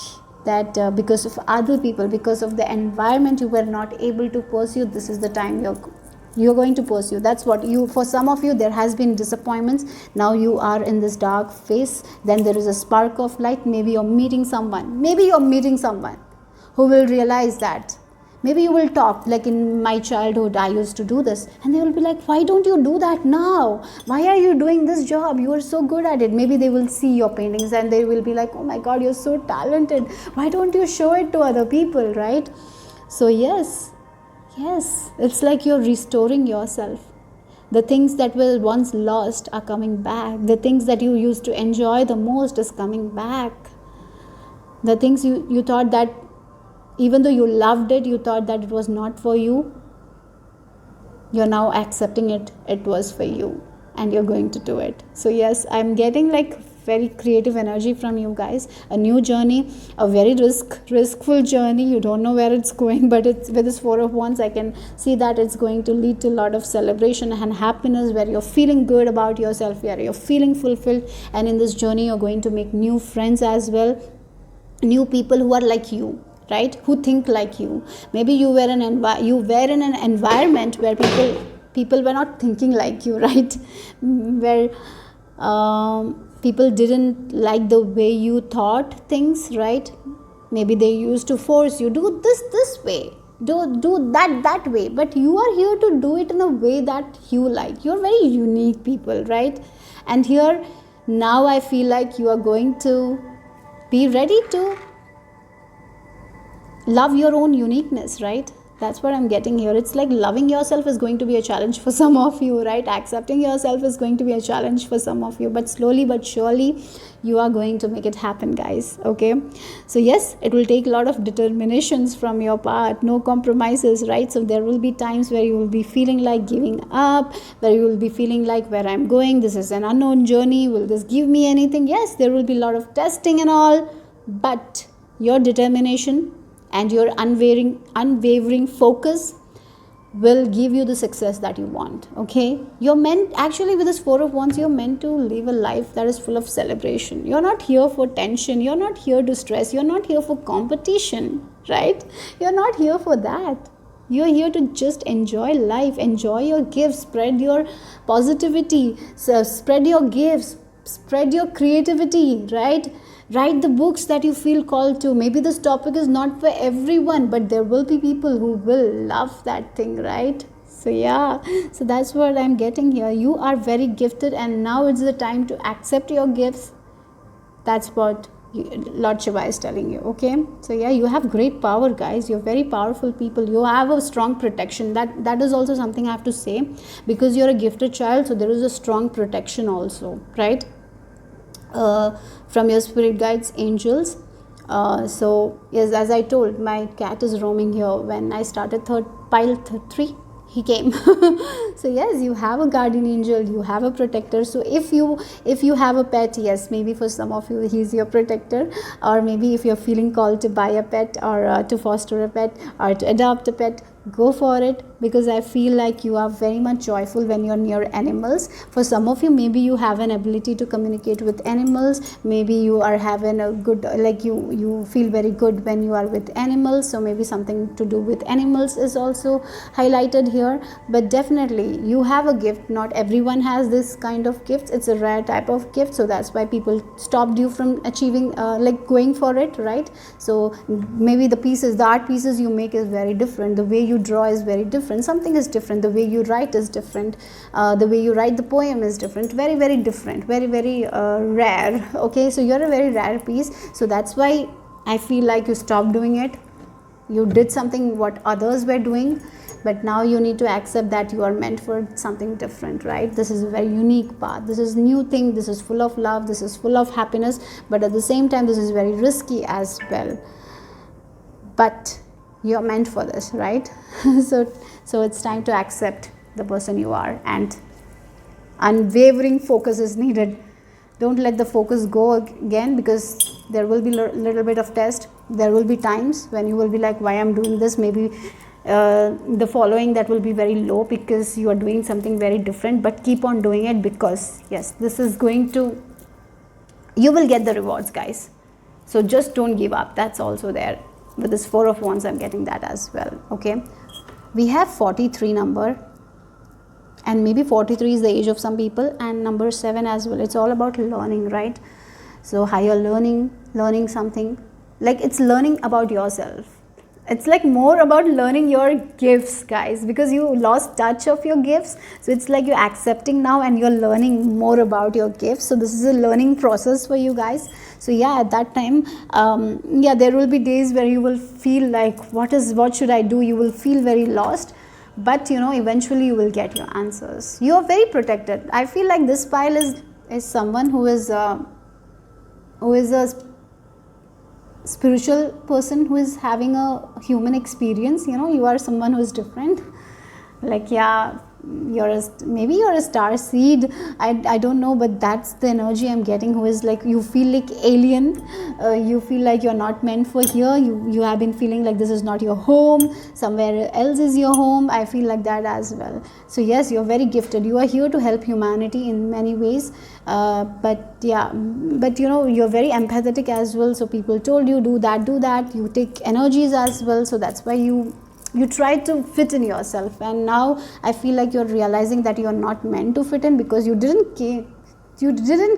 because of other people, because of the environment, you were not able to pursue. This is the time you're going to pursue. That's what you, for some of you, there has been disappointments. Now you are in this dark phase. Then there is a spark of light. Maybe you're meeting someone who will realize that. Maybe you will talk, like in my childhood, I used to do this, and they will be like, why don't you do that now? Why are you doing this job? You are so good at it. Maybe they will see your paintings and they will be like, oh my God, you're so talented. Why don't you show it to other people, right? So yes, it's like you're restoring yourself. The things that were once lost are coming back. The things that you used to enjoy the most is coming back. The things you thought that, even though you loved it, you thought that it was not for you, you're now accepting it was for you, and you're going to do it. So yes, I'm getting like very creative energy from you guys. A new journey, a very riskful journey. You don't know where it's going, but it's with this Four of Wands, I can see that it's going to lead to a lot of celebration and happiness, where you're feeling good about yourself, where you're feeling fulfilled, and in this journey you're going to make new friends as well, new people who are like you, right, who think like you. Maybe you were in an environment where people were not thinking like you, right? Where people didn't like the way you thought things, right? Maybe they used to force you, do this way, do that way, but you are here to do it in a way that you like. You're very unique people, right? And here now I feel like you are going to be ready to love your own uniqueness, right? That's what I'm getting here. It's like loving yourself is going to be a challenge for some of you, right? Accepting yourself is going to be a challenge for some of you, but slowly but surely you are going to make it happen, guys. Okay, so yes, it will take a lot of determinations from your part, no compromises, right? So there will be times where you will be feeling like giving up, where you will be feeling like, where I'm going, this is an unknown journey, will this give me anything? Yes, there will be a lot of testing and all, but your determination and your unwavering focus will give you the success that you want. Okay, you're meant, actually with this Four of Wands, you're meant to live a life that is full of celebration. You're not here for tension, you're not here to stress, you're not here for competition, right? You're not here for that. You're here to just enjoy life, enjoy your gifts, spread your positivity, spread your gifts, spread your creativity, right? Write the books that you feel called to. Maybe this topic is not for everyone, but there will be people who will love that thing, right? So yeah, so that's what I'm getting here. You are very gifted, and now it's the time to accept your gifts. That's what Lord Shiva is telling you. Okay, so yeah, you have great power, guys. You're very powerful people. You have a strong protection. That is also something I have to say, because you're a gifted child, so there is a strong protection also, right? From your spirit guides, angels. So yes, as I told, my cat is roaming here. When I started pile 3, he came. So yes, you have a guardian angel, you have a protector. So if you have a pet, yes, maybe for some of you he's your protector, or maybe if you're feeling called to buy a pet, or to foster a pet, or to adopt a pet, go for it, because I feel like you are very much joyful when you're near animals. For some of you, maybe you have an ability to communicate with animals, maybe you are having a good, like you feel very good when you are with animals, so maybe something to do with animals is also highlighted here. But definitely you have a gift. Not everyone has this kind of gifts, it's a rare type of gift, so that's why people stopped you from achieving like going for it, right? So maybe the art pieces you make is very different, the way you draw is very different, something is different, the way you write is different, the way you write the poem is different, very very different, very very rare. Okay, so you're a very rare piece, so that's why I feel like you stopped doing it. You did something what others were doing, but now you need to accept that you are meant for something different, right? This is a very unique path, this is new thing, this is full of love, this is full of happiness, but at the same time this is very risky as well, but you're meant for this, right? so it's time to accept the person you are, and unwavering focus is needed. Don't let the focus go again, because there will be little bit of test, there will be times when you will be like, why I'm doing this, maybe the following that will be very low because you are doing something very different, but keep on doing it, because yes, this is going to, you will get the rewards, guys. So just don't give up. That's also there with this 4 of Wands. I'm getting that as well. Okay, we have 43 number, and maybe 43 is the age of some people, and number 7 as well. It's all about learning, right? So how you're learning something, like it's learning about yourself. It's like more about learning your gifts, guys, because you lost touch of your gifts. So it's like you're accepting now and you're learning more about your gifts. So this is a learning process for you guys. So yeah, at that time, yeah, there will be days where you will feel like, what should I do? You will feel very lost, but you know, eventually you will get your answers. You are very protected. I feel like this pile is someone who is a spiritual person who is having a human experience. You know, you are someone who is different, like, yeah, maybe you're a star seed, I don't know, but that's the energy I'm getting, who is like, you feel like alien, you feel like you're not meant for here, you have been feeling like this is not your home, somewhere else is your home. I feel like that as well. So yes, you're very gifted, you are here to help humanity in many ways, but yeah, but you know, you're very empathetic as well. So people told you do that, you take energies as well, so that's why you try to fit in yourself. And now I feel like you're realizing that you're not meant to fit in, because you didn't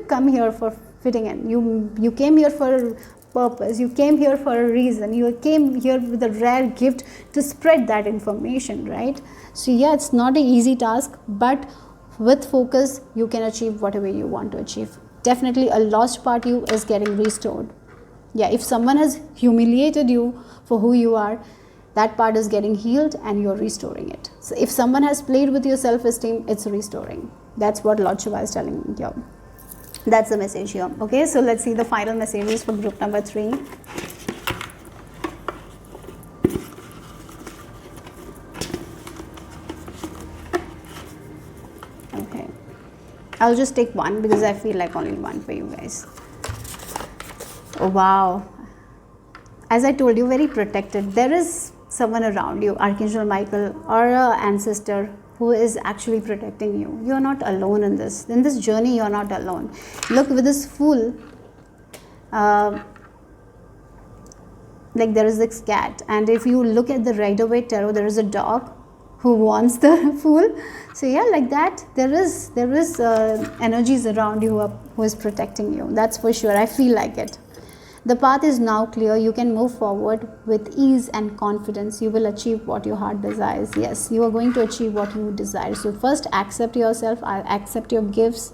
come here for fitting in. You came here for a purpose, you came here for a reason, you came here with a rare gift to spread that information, right? So yeah, it's not an easy task, but with focus you can achieve whatever you want to achieve. Definitely a lost part you is getting restored. Yeah, if someone has humiliated you for who you are, that part is getting healed and you're restoring it. So if someone has played with your self-esteem, it's restoring. That's what Lord Shiva is telling me here. That's the message here. Okay, so let's see the final messages for group number 3. Okay, I'll just take one because I feel like only one for you guys. Oh wow, as I told you, very protected. There is someone around you, Archangel Michael or an ancestor, who is actually protecting you. You're not alone in this journey. You're not alone. Look, with this Fool, like there is this cat, and if you look at the Rider-Waite Tarot, there is a dog who wants the Fool. So yeah, like that, there is energies around you who is protecting you. That's for sure. I feel like it. The path is now clear. You can move forward with ease and confidence. You will achieve what your heart desires. Yes, you are going to achieve what you desire. So first, accept yourself, accept your gifts,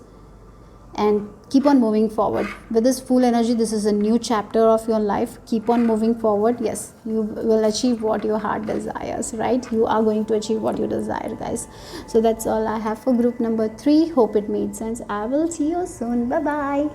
and keep on moving forward. With this Fool energy, this is a new chapter of your life. Keep on moving forward. Yes, you will achieve what your heart desires, right? You are going to achieve what you desire, guys. So that's all I have for group number 3. Hope it made sense. I will see you soon. Bye-bye.